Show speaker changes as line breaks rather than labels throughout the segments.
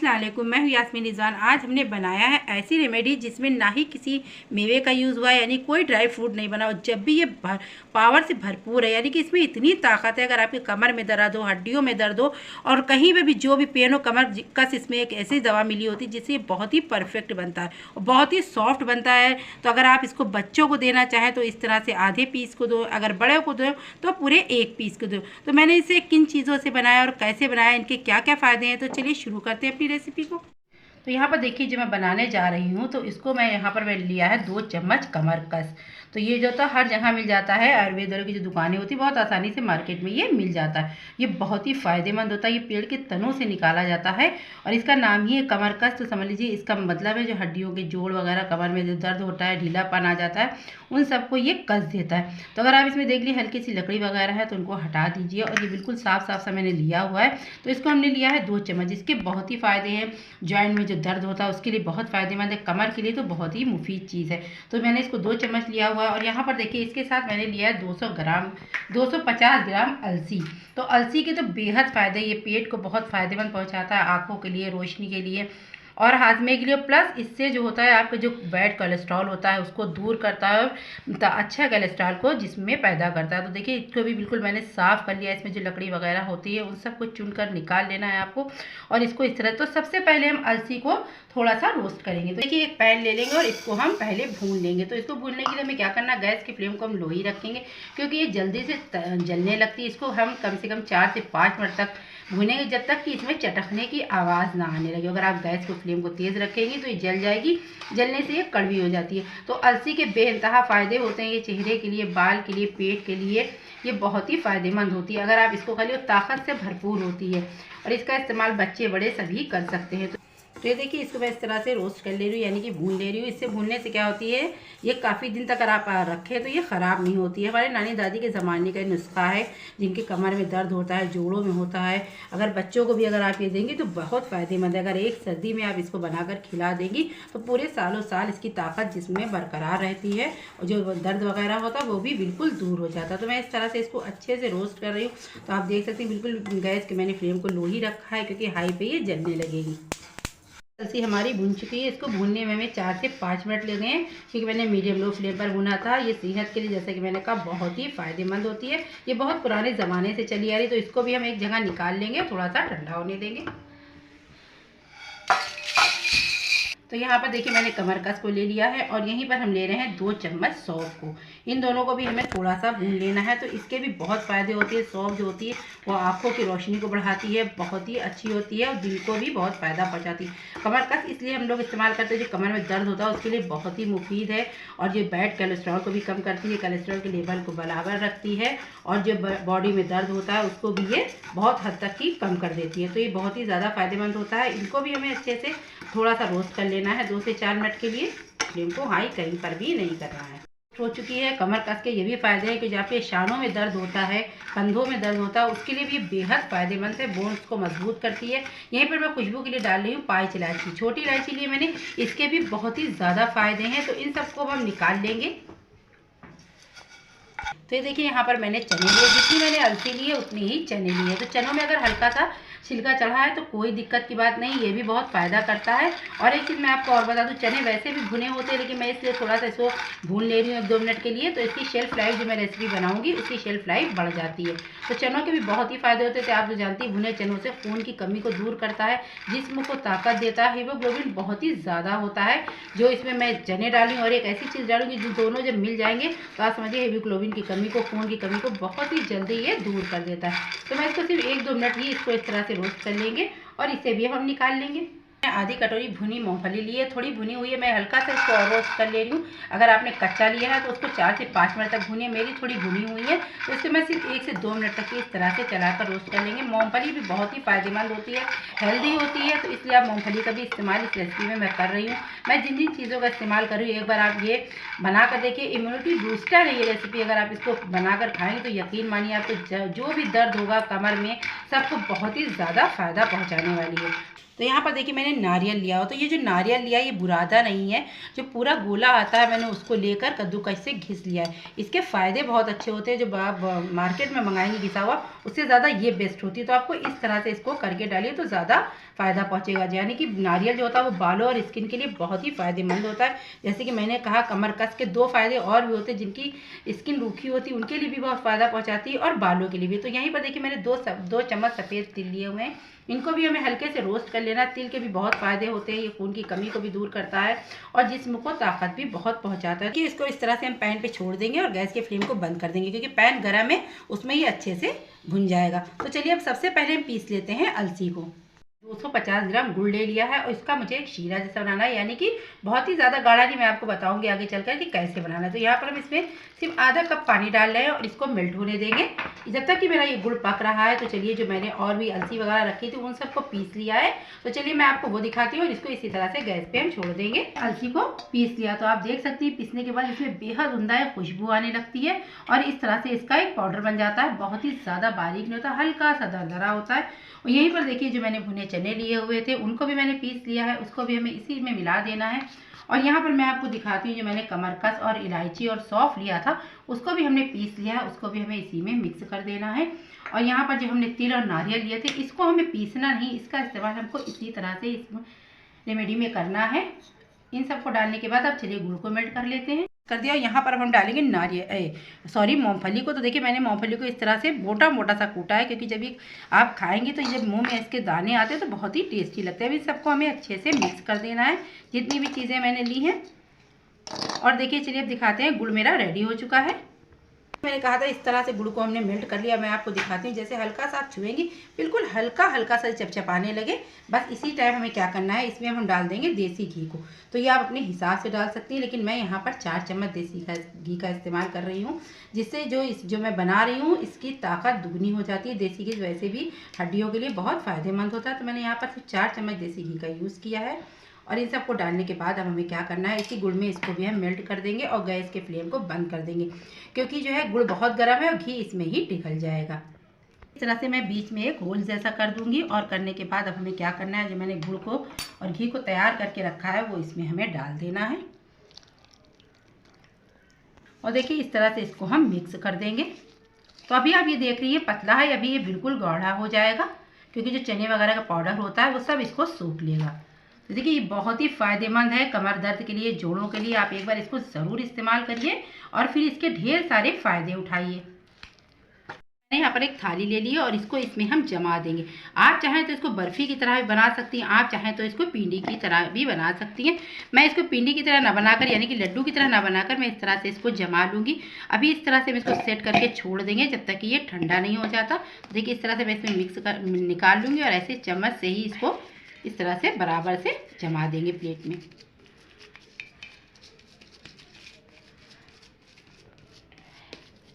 अस्सलाम वालेकुम, मैं हूँ यास्मीन रिजवान। आज हमने बनाया है ऐसी रेमेडी जिसमें ना ही किसी मेवे का यूज़ हुआ है, यानी कोई ड्राई फ्रूट नहीं बना। और जब भी ये पावर से भरपूर है, यानी कि इसमें इतनी ताकत है। अगर आपके कमर में दर्द हो, हड्डियों में दर्द हो और कहीं पे भी जो भी पेन हो, कमर कस, इसमें एक ऐसी दवा मिली होती है जिससे ये बहुत ही परफेक्ट बनता है और बहुत ही सॉफ्ट बनता है। तो अगर आप इसको बच्चों को देना चाहें तो इस तरह से आधे पीस को दो, अगर बड़े को दो तो पूरे एक पीस को दो। तो मैंने इसे किन चीज़ों से बनाया और कैसे बनाया, इनके क्या क्या फ़ायदे हैं, तो चलिए शुरू करते हैं अपनी रेसिपी को। तो यहाँ पर देखिए, जो मैं बनाने जा रही हूँ तो इसको मैं यहाँ पर मैंने लिया है 2 चम्मच कमरकस। तो ये जो था हर जगह मिल जाता है, आयुर्वेद वालों की जो दुकानें होती है बहुत आसानी से मार्केट में ये मिल जाता है। ये बहुत ही फ़ायदेमंद होता है, ये पेड़ के तनों से निकाला जाता है और इसका नाम ही है कमरकस। तो समझ लीजिए इसका मतलब है जो हड्डियों के जोड़ वगैरह, कमर में जो दर्द होता है, ढीलापन आ जाता है, उन सबको ये कस देता है। तो अगर आप इसमें देख लीजिए हल्की सी लकड़ी वगैरह है तो उनको हटा दीजिए। और ये बिल्कुल साफ साफ सा मैंने लिया हुआ है। तो इसको हमने लिया है 2 चम्मच। इसके बहुत ही फ़ायदे हैं। जॉइंट में जो दर्द होता है उसके लिए बहुत फ़ायदेमंद है, कमर के लिए तो बहुत ही मुफीद चीज़ है। तो मैंने इसको 2 चम्मच लिया हुआ है। और यहाँ पर देखिए इसके साथ मैंने लिया है 250 ग्राम अलसी। तो अलसी के तो बेहद फ़ायदे, ये पेट को बहुत फ़ायदेमंद पहुँचाता है, आँखों के लिए, रोशनी के लिए और हाजमे के लिए। प्लस इससे जो होता है आपका जो बैड कोलेस्ट्रॉल होता है उसको दूर करता है और अच्छा कोलेस्ट्रॉल को जिस्म में पैदा करता है। तो देखिए इसको भी बिल्कुल मैंने साफ़ कर लिया। इसमें जो लकड़ी वगैरह होती है उन सबको चुनकर निकाल लेना है आपको। और इसको इस तरह, तो सबसे पहले हम अलसी को थोड़ा सा रोस्ट करेंगे। तो देखिए एक पैन ले लेंगे और इसको हम पहले भून लेंगे। तो इसको भूनने के लिए हमें क्या करना है, गैस की फ्लेम को हम लो ही रखेंगे क्योंकि ये जल्दी से जलने लगती है। इसको हम कम से कम 4 से 5 मिनट तक भूनेंगे, जब तक कि इसमें चटकने की आवाज़ ना आने लगे। अगर आप गैस को फ्लेम को तेज़ रखेंगे तो ये जल जाएगी, जलने से ये कड़वी हो जाती है। तो अलसी के बेइंतहा फ़ायदे होते हैं। ये चेहरे के लिए, बाल के लिए, पेट के लिए ये बहुत ही फ़ायदेमंद होती है। अगर आप इसको खा लो, ताकत से भरपूर होती है और इसका इस्तेमाल बच्चे बड़े सभी कर सकते हैं। तो ये देखिए इसको मैं इस तरह से रोस्ट कर ले रही हूँ, यानी कि भून ले रही हूँ। इससे भूनने से क्या होती है, ये काफ़ी दिन तक अगर आप रखें तो ये ख़राब नहीं होती है। हमारे नानी दादी के ज़माने का नुस्खा है, जिनके कमर में दर्द होता है, जोड़ों में होता है। अगर बच्चों को भी अगर आप ये देंगे तो बहुत फ़ायदेमंद है। अगर एक सर्दी में आप इसको बनाकर खिला देंगी तो पूरे सालों साल इसकी ताकत जिसमें बरकरार रहती है और जो दर्द वगैरह होता है वो भी बिल्कुल दूर हो जाता है। तो मैं इस तरह से इसको अच्छे से रोस्ट कर रही हूँ। तो आप देख सकते हैं बिल्कुल गैस के मैंने फ्लेम को लो ही रखा है क्योंकि हाई पे ये जलने लगेगी। अलसी हमारी भून चुकी है। इसको भूनने में हमें 4 से 5 मिनट लगे हैं क्योंकि मैंने मीडियम लो फ्लेम पर भुना था। ये सेहत के लिए, जैसा कि मैंने कहा, बहुत ही फ़ायदेमंद होती है। ये बहुत पुराने ज़माने से चली आ रही। तो इसको भी हम एक जगह निकाल लेंगे, थोड़ा सा ठंडा होने देंगे। तो यहाँ पर देखिए मैंने कमरकस को ले लिया है और यहीं पर हम ले रहे हैं 2 चम्मच सौंफ को। इन दोनों को भी हमें थोड़ा सा भून लेना है। तो इसके भी बहुत फ़ायदे होते हैं। सौंफ जो होती है वो आँखों की रोशनी को बढ़ाती है, बहुत ही अच्छी होती है और दिल को भी बहुत फ़ायदा पहुँचाती है। कमरकस इसलिए हम लोग इस्तेमाल करते हैं, जो कमर में दर्द होता है उसके लिए बहुत ही मुफीद है और जो बैड कोलेस्ट्रॉल को भी कम करती है, कोलेस्ट्रॉल के लेवल को बराबर रखती है और जो बॉडी में दर्द होता है उसको भी ये बहुत हद तक ही कम कर देती है। तो ये बहुत ही ज़्यादा फ़ायदेमंद होता है। इनको भी हमें अच्छे से थोड़ा सा रोस्ट कर लेना है 2 से 4 मिनट के लिए। फ्लेम को हाई कहीं पर भी नहीं करना है। हो चुकी है कमरकस के ये भी फ़ायदे हैं कि जहाँ पे शानों में दर्द होता है, कंधों में दर्द होता है, उसके लिए भी बेहद फ़ायदेमंद है। बोन्स को मजबूत करती है। यहीं पर मैं खुशबू के लिए डाल रही हूँ पाँच इलायची, छोटी इलायची लिए मैंने। इसके भी बहुत ही ज़्यादा फ़ायदे हैं। तो इन सबको हम निकाल लेंगे। तो ये देखिए यहाँ पर मैंने चने लिए, जितनी मैंने अलसी ली है उतनी ही चने लिए हैं। तो चनों में अगर हल्का सा छिलका चढ़ा है तो कोई दिक्कत की बात नहीं, ये भी बहुत फ़ायदा करता है। और एक चीज़ मैं आपको और बता दूँ, चने वैसे भी भुने होते हैं लेकिन मैं इसलिए थोड़ा सा इसको भून ले रही हूँ 1-2 मिनट के लिए। तो इसकी शेल्फ़ लाइफ, जो मैं रेसिपी बनाऊँगी उसकी शेल्फ़ लाइफ बढ़ जाती है। तो चनों के भी बहुत ही फ़ायदे होते थे। आप जो जानती हैं, भुने चनों से खून की कमी को दूर करता है, जिस्म को ताकत देता है, हीमोग्लोबिन बहुत ही ज़्यादा होता है। जो इसमें मैं चने डाली और एक ऐसी चीज़ डालूँगी जो दोनों जब मिल जाएंगे तो आप समझिए हीमोग्लोबिन की कमी को, खून की कमी को बहुत ही जल्दी ये दूर कर देता है। तो मैं इसको सिर्फ 1-2 मिनट ही इसको इस तरह से रोस्ट कर लेंगे और इसे भी हम निकाल लेंगे। आधी कटोरी भुनी मूंगफली ली है, थोड़ी भुनी हुई है। मैं हल्का सा इसको और रोस्ट कर ले रही हूँ। अगर आपने कच्चा लिया है तो उसको 4 से 5 मिनट तक भुनिए। मेरी थोड़ी भुनी हुई है तो इसको मैं सिर्फ 1 से 2 मिनट तक इस तरह से चलाकर रोस्ट कर लेंगे। मूंगफली भी बहुत ही फ़ायदेमंद होती है, हेल्दी होती है। तो इसलिए आप मूंगफली का भी इस्तेमाल इस रेसिपी में मैं कर रही हूँ। मैं जिन जिन चीज़ों का इस्तेमाल कर रही हूँ, एक बार आप ये बना कर देखिए। इम्यूनिटी बूस्टर है ये रेसिपी। अगर आप इसको बनाकर खाएंगे तो यकीन मानिए आपको जो भी दर्द होगा कमर में, सबको बहुत ही ज़्यादा फ़ायदा पहुँचाने वाली है। तो यहाँ पर देखिए मैंने नारियल लिया हो, तो ये जो नारियल लिया है ये बुरादा नहीं है, जो पूरा गोला आता है मैंने उसको लेकर कद्दूकस से घिस लिया है। इसके फ़ायदे बहुत अच्छे होते हैं, जो आप मार्केट में मंगाएंगे घिसा हुआ उससे ज़्यादा ये बेस्ट होती है। तो आपको इस तरह से इसको करके डालिए तो ज़्यादा फ़ायदा पहुँचेगा। यानी कि नारियल जो होता है वो बालों और स्किन के लिए बहुत ही फ़ायदेमंद होता है। जैसे कि मैंने कहा कमर कस के 2 फ़ायदे और भी होते हैं, जिनकी स्किन रूखी होती है उनके लिए भी बहुत फ़ायदा पहुँचाती है और बालों के लिए भी। तो यहीं पर देखिए मैंने 2 चम्मच सफ़ेद तिल लिए हुए हैं, इनको भी हमें हल्के से रोस्ट कर लेना। तिल के भी बहुत फ़ायदे होते हैं, ये खून की कमी को भी दूर करता है और जिस्म को ताकत भी बहुत पहुंचाता है। कि इसको इस तरह से हम पैन पे छोड़ देंगे और गैस के फ्लेम को बंद कर देंगे, क्योंकि पैन गर्म है उसमें ये अच्छे से भुन जाएगा। तो चलिए अब सबसे पहले हम पीस लेते हैं अलसी को। 250 ग्राम गुड़ ले लिया है और इसका मुझे एक शीरा जैसा बनाना है, यानी कि बहुत ही ज़्यादा गाढ़ा नहीं, मैं आपको बताऊंगी आगे चलकर कि कैसे बनाना है। तो यहाँ पर हम इसमें सिर्फ आधा कप पानी डाल रहे हैं और इसको मेल्ट होने देंगे जब तक कि मेरा ये गुड़ पक रहा है। तो चलिए जो मैंने और भी अलसी वगैरह रखी थी उन सबको पीस लिया है, तो चलिए मैं आपको वो दिखाती हूँ और इसको इसी तरह से गैस पे हम छोड़ देंगे। अलसी को पीस लिया तो आप देख सकती हैं पीसने के बाद इसमें बेहद उम्दा खुशबू आने लगती है और इस तरह से इसका एक पाउडर बन जाता है। बहुत ही ज़्यादा बारीक नहीं होता, हल्का सा दरदरा होता है। और यहीं पर देखिए जो मैंने भुने चने लिए हुए थे उनको भी मैंने पीस लिया है, उसको भी हमें इसी में मिला देना है। और यहाँ पर मैं आपको दिखाती हूँ जो मैंने कमरकस और इलायची और सौंफ लिया था उसको भी हमने पीस लिया है, उसको भी हमें इसी में मिक्स कर देना है। और यहाँ पर जो हमने तिल और नारियल लिए थे इसको हमें पीसना नहीं, इसका इस्तेमाल हमको इसी तरह से इस रेमेडी में करना है। इन सबको डालने के बाद अब चलिए गुड़ को मेल्ट कर लेते हैं। कर दिया। यहाँ पर हम डालेंगे मूंगफली को। तो देखिए मैंने मूंगफली को इस तरह से मोटा मोटा सा कूटा है, क्योंकि जब ये आप खाएंगे तो जब मुंह में इसके दाने आते हैं तो बहुत ही टेस्टी लगते हैं। अभी सबको हमें अच्छे से मिक्स कर देना है जितनी भी चीज़ें मैंने ली हैं। और देखिए चलिए अब दिखाते हैं, गुड़ मेरा रेडी हो चुका है। मैंने कहा था इस तरह से गुड़ को हमने मेल्ट कर लिया। मैं आपको दिखाती हूँ, जैसे हल्का सा आप छुएंगी बिल्कुल हल्का हल्का सा चपचपाने लगे, बस इसी टाइम हमें क्या करना है, इसमें हम डाल देंगे देसी घी को। तो ये आप अपने हिसाब से डाल सकती हैं, लेकिन मैं यहाँ पर 4 चम्मच देसी घी का इस्तेमाल कर रही हूँ, जिससे जो मैं बना रही हूँ इसकी ताकत दुगनी हो जाती है। देसी घी वैसे भी हड्डियों के लिए बहुत फ़ायदेमंद होता है, तो मैंने यहाँ पर सिर्फ 4 चम्मच देसी घी का यूज़ किया है। और इन सबको डालने के बाद अब हमें क्या करना है, इसी गुड़ में इसको भी हम मेल्ट कर देंगे और गैस के फ्लेम को बंद कर देंगे, क्योंकि जो है गुड़ बहुत गर्म है और घी इसमें ही पिघल जाएगा। इस तरह से मैं बीच में एक होल जैसा कर दूंगी। और करने के बाद अब हमें क्या करना है, जो मैंने गुड़ को और घी को तैयार करके रखा है वो इसमें हमें डाल देना है। और देखिए इस तरह से इसको हम मिक्स कर देंगे। तो अभी आप ये देख रही है पतला है, अभी ये बिल्कुल गाढ़ा हो जाएगा, क्योंकि जो चने वगैरह का पाउडर होता है वो सब इसको सूख लेगा। तो देखिए ये बहुत ही फ़ायदेमंद है कमर दर्द के लिए, जोड़ों के लिए। आप एक बार इसको ज़रूर इस्तेमाल करिए और फिर इसके ढेर सारे फ़ायदे उठाइए। मैंने यहाँ पर एक थाली ले ली है और इसको इसमें हम जमा देंगे। आप चाहें तो इसको बर्फ़ी की तरह भी बना सकती हैं, आप चाहें तो इसको पिंडी की तरह भी बना सकती हैं। मैं इसको पिंडी की तरह ना बनाकर, यानी कि लड्डू की तरह ना बनाकर, मैं इस तरह से इसको जमा लूँगी। अभी इस तरह से हम इसको सेट करके छोड़ देंगे जब तक कि ये ठंडा नहीं हो जाता। देखिए इस तरह से मैं इसमें मिक्स कर निकाल लूँगी और ऐसे चम्मच से ही इसको इस तरह से बराबर से जमा देंगे प्लेट में।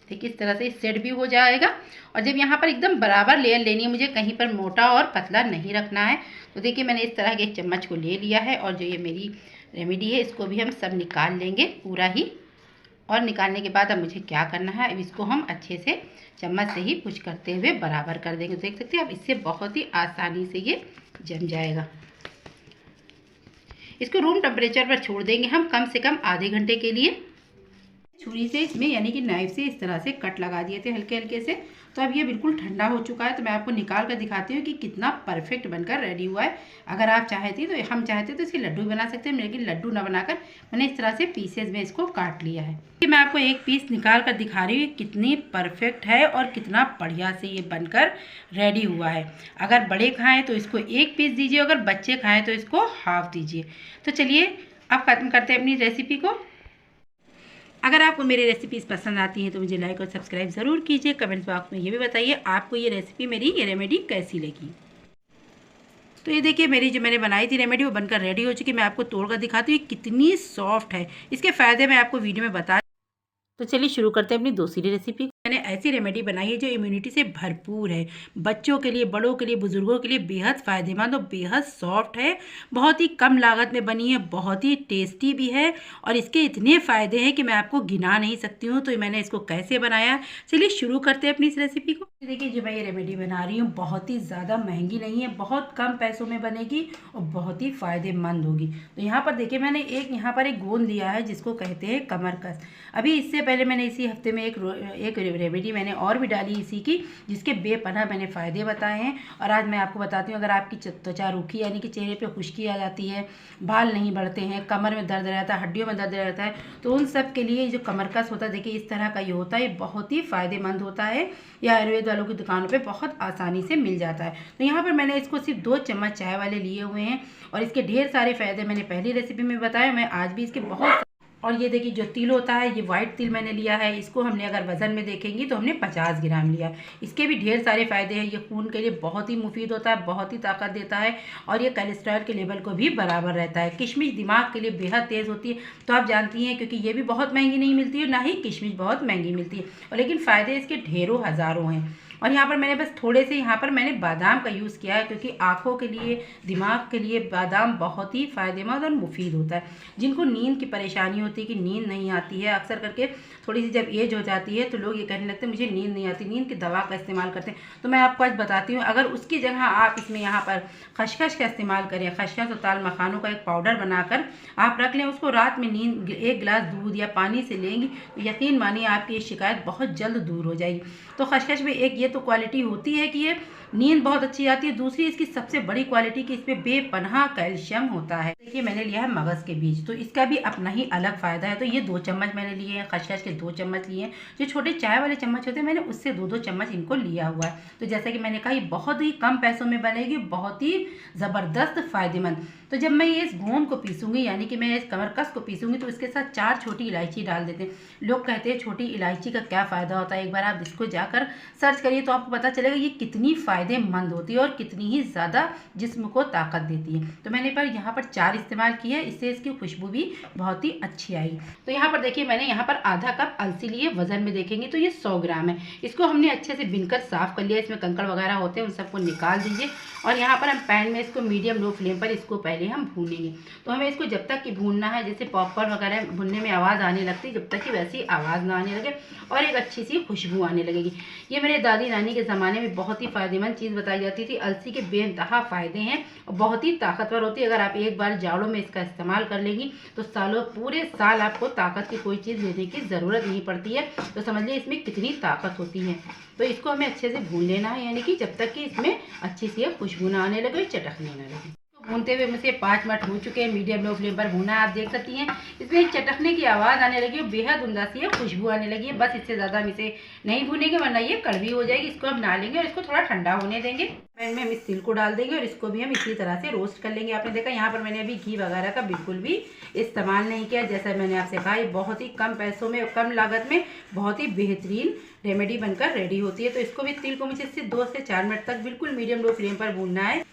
देखिए इस तरह से सेट भी हो जाएगा। और जब यहाँ पर एकदम बराबर लेयर लेनी है, मुझे कहीं पर मोटा और पतला नहीं रखना है। तो देखिए मैंने इस तरह के एक चम्मच को ले लिया है और जो ये मेरी रेमेडी है इसको भी हम सब निकाल लेंगे पूरा ही। और निकालने के बाद अब मुझे क्या करना है, अब इसको हम अच्छे से चम्मच से ही पुश करते हुए बराबर कर देंगे। देख सकते हैं अब इससे बहुत ही आसानी से ये जम जाएगा। इसको रूम टेम्परेचर पर छोड़ देंगे हम कम से कम आधे घंटे के लिए। छुरी से इसमें यानी कि नाइफ से इस तरह से कट लगा दिए थे हल्के हल्के से। तो अब ये बिल्कुल ठंडा हो चुका है, तो मैं आपको निकाल कर दिखाती हूँ कि कितना परफेक्ट बनकर रेडी हुआ है। अगर आप चाहती तो हम चाहते तो इसके लड्डू भी बना सकते हैं, लेकिन लड्डू ना बनाकर मैंने इस तरह से पीसेज में इसको काट लिया है। मैं आपको एक पीस निकाल कर दिखा रही हूँ कितनी परफेक्ट है और कितना बढ़िया से ये बनकर रेडी हुआ है। अगर बड़े खाएँ तो इसको 1 पीस दीजिए, अगर बच्चे खाएँ तो इसको हाफ दीजिए। तो चलिए अब ख़त्म करते हैं अपनी रेसिपी को। अगर आपको मेरी रेसिपीज़ पसंद आती हैं तो मुझे लाइक और सब्सक्राइब ज़रूर कीजिए। कमेंट्स बॉक्स में ये भी बताइए आपको ये रेसिपी मेरी ये रेमेडी कैसी लगी। तो ये देखिए मेरी जो मैंने बनाई थी रेमेडी वो बनकर रेडी हो चुकी है। मैं आपको तोड़कर दिखाती हूँ कितनी सॉफ्ट है। इसके फ़ायदे मैं आपको वीडियो में बता। तो चलिए शुरू करते हैं अपनी दूसरी रेसिपी। मैंने ऐसी रेमेडी बनाई है जो इम्यूनिटी से भरपूर है। बच्चों के लिए, बड़ों के लिए, बुजुर्गों के लिए बेहद फ़ायदेमंद और बेहद सॉफ्ट है। बहुत ही कम लागत में बनी है, बहुत ही टेस्टी भी है और इसके इतने फ़ायदे हैं कि मैं आपको गिना नहीं सकती हूँ। तो मैंने इसको कैसे बनाया, चलिए शुरू करते हैं अपनी इस रेसिपी को। देखिए, जो मैं ये रेमेडी बना रही हूँ बहुत ही ज़्यादा महंगी नहीं है, बहुत कम पैसों में बनेगी और बहुत ही फ़ायदेमंद होगी। तो यहाँ पर देखिए, मैंने यहाँ पर एक गोंद लिया है जिसको कहते हैं कमरकस। अभी इससे पहले मैंने इसी हफ्ते में एक रेमेडी मैंने और भी डाली इसी की, जिसके बेपनाह मैंने फ़ायदे बताए हैं। और आज मैं आपको बताती हूँ, अगर आपकी त्वचा रूखी यानी कि चेहरे पे खुश्की आ जाती है, बाल नहीं बढ़ते हैं, कमर में दर्द रहता है, हड्डियों में दर्द रहता है, तो उन सब के लिए जो कमरकस होता है, देखिए इस तरह का ये होता है, ये बहुत ही फ़ायदेमंद होता है। यह आयुर्वेद वालों की दुकानों पर बहुत आसानी से मिल जाता है। तो यहाँ पर मैंने इसको सिर्फ 2 चम्मच चाय वाले लिए हुए हैं और इसके ढेर सारे फ़ायदे मैंने पहली रेसिपी में बताया, मैं आज भी इसके बहुत। और ये देखिए, जो तिल होता है, ये वाइट तिल मैंने लिया है। इसको हमने अगर वज़न में देखेंगी तो हमने 50 ग्राम लिया। इसके भी ढेर सारे फ़ायदे हैं। ये खून के लिए बहुत ही मुफीद होता है, बहुत ही ताकत देता है और ये कोलेस्ट्रॉल के लेवल को भी बराबर रहता है। किशमिश दिमाग के लिए बेहद तेज़ होती है, तो आप जानती हैं, क्योंकि ये भी बहुत महंगी नहीं मिलती है, ना ही किशमिश बहुत महंगी मिलती है, और लेकिन फ़ायदे इसके ढेरों हज़ारों हैं। और यहाँ पर मैंने बस थोड़े से यहाँ पर मैंने बादाम का यूज़ किया है, क्योंकि आँखों के लिए, दिमाग के लिए बादाम बहुत ही फ़ायदेमंद और मुफीद होता है। जिनको नींद की परेशानी होती है कि नींद नहीं आती है, अक्सर करके थोड़ी सी जब एज हो जाती है तो लोग ये कहने लगते हैं मुझे नींद नहीं आती, नींद की दवा का इस्तेमाल करते हैं। तो मैं आपको आज बताती हूँ, अगर उसकी जगह आप इसमें यहाँ पर खसखस का इस्तेमाल करें, खसखस और ताल मखानों का एक पाउडर बनाकर आप रख लें, उसको रात में नींद 1 गिलास दूध या पानी से लेंगी तो यकीन मानिए आपकी ये शिकायत बहुत जल्द दूर हो जाएगी। तो खसखस में एक ये तो क्वालिटी होती है कि ये नींद बहुत अच्छी आती है। दूसरी इसकी सबसे बड़ी क्वालिटी कि इसमें बेपनाह कैल्शियम होता है। देखिए, मैंने लिया है मगज के बीज, तो इसका भी अपना ही अलग फ़ायदा है। तो ये 2 चम्मच मैंने लिए हैं, खसखस के 2 चम्मच लिए हैं। जो छोटे चाय वाले चम्मच होते हैं, मैंने उससे 2-2 चम्मच इनको लिया हुआ है। तो जैसा कि मैंने कहा, ये बहुत ही कम पैसों में बनेगी, बहुत ही ज़बरदस्त फ़ायदेमंद। तो जब मैं ये इस गोंद को पीसूँगी, यानी कि मैं इस कमरकस को पीसूँगी, तो इसके साथ 4 छोटी इलायची डाल देते हैं। लोग कहते हैं छोटी इलायची का क्या फ़ायदा होता है, एक बार आप इसको जाकर सर्च करिए तो आपको पता चलेगा ये कितनी फ़ायदेमंद होती है और कितनी ही ज़्यादा जिस्म को ताकत देती है। तो मैंने पर यहाँ पर 4 इस्तेमाल किया है, इससे इसकी खुशबू भी बहुत ही अच्छी आई। तो यहाँ पर देखिए, मैंने यहाँ पर आधा कप अलसी लिए, वज़न में देखेंगे तो ये 100 ग्राम है। इसको हमने अच्छे से बिनकर साफ़ कर लिया, इसमें कंकड़ वगैरह होते हैं, उन सबको निकाल दीजिए। और यहाँ पर हम पैन में इसको मीडियम लो फ्लेम पर इसको पहले हम भूनेंगे। तो हमें इसको जब तक कि भूनना है, जैसे पॉपकॉर्न वगैरह भुनने में आवाज़ आने लगती है, जब तक कि वैसी आवाज़ ना आने लगे और एक अच्छी सी खुशबू आने लगेगी। ये मेरे दादी नानी के ज़माने में बहुत ही फ़ायदेमंद चीज़ बताई जाती थी। अलसी के बेइंतहा फ़ायदे हैं और बहुत ही ताकतवर होती है। अगर आप एक बार जाड़ों में इसका इस्तेमाल कर लेंगी तो पूरे साल आपको ताकत की कोई चीज़ लेने की ज़रूरत नहीं पड़ती है। तो समझ लीजिए इसमें कितनी ताकत होती है। तो इसको हमें अच्छे से भून लेना है, यानी कि जब तक कि इसमें अच्छी सी खुशबू ना आने लगे, चटकने ना लगे। भूनते हुए मुझे 5 मिनट हो चुके हैं, मीडियम लो फ्लेम पर भूना है। आप देख सकती हैं इसमें एक चटकने की आवाज़ आने लगी है, बेहद उमदा सी है, खुशबू आने लगी है। बस इससे ज़्यादा हम इसे नहीं भूनेंगे, वरना ये कड़वी हो जाएगी। इसको हम ना लेंगे और इसको थोड़ा ठंडा होने देंगे। पैन में हम इस तिल को डाल देंगे और इसको भी हम इसी तरह से रोस्ट कर लेंगे। आपने देखा यहाँ पर मैंने अभी घी वगैरह का बिल्कुल भी इस्तेमाल नहीं किया। जैसा मैंने आपसे कहा, ये बहुत ही कम पैसों में और कम लागत में बहुत ही बेहतरीन रेमेडी बनकर रेडी होती है। तो इसको भी, तिल को मुझे सिर्फ 2 से 4 मिनट तक बिल्कुल मीडियम लो फ्लेम पर भूनना है।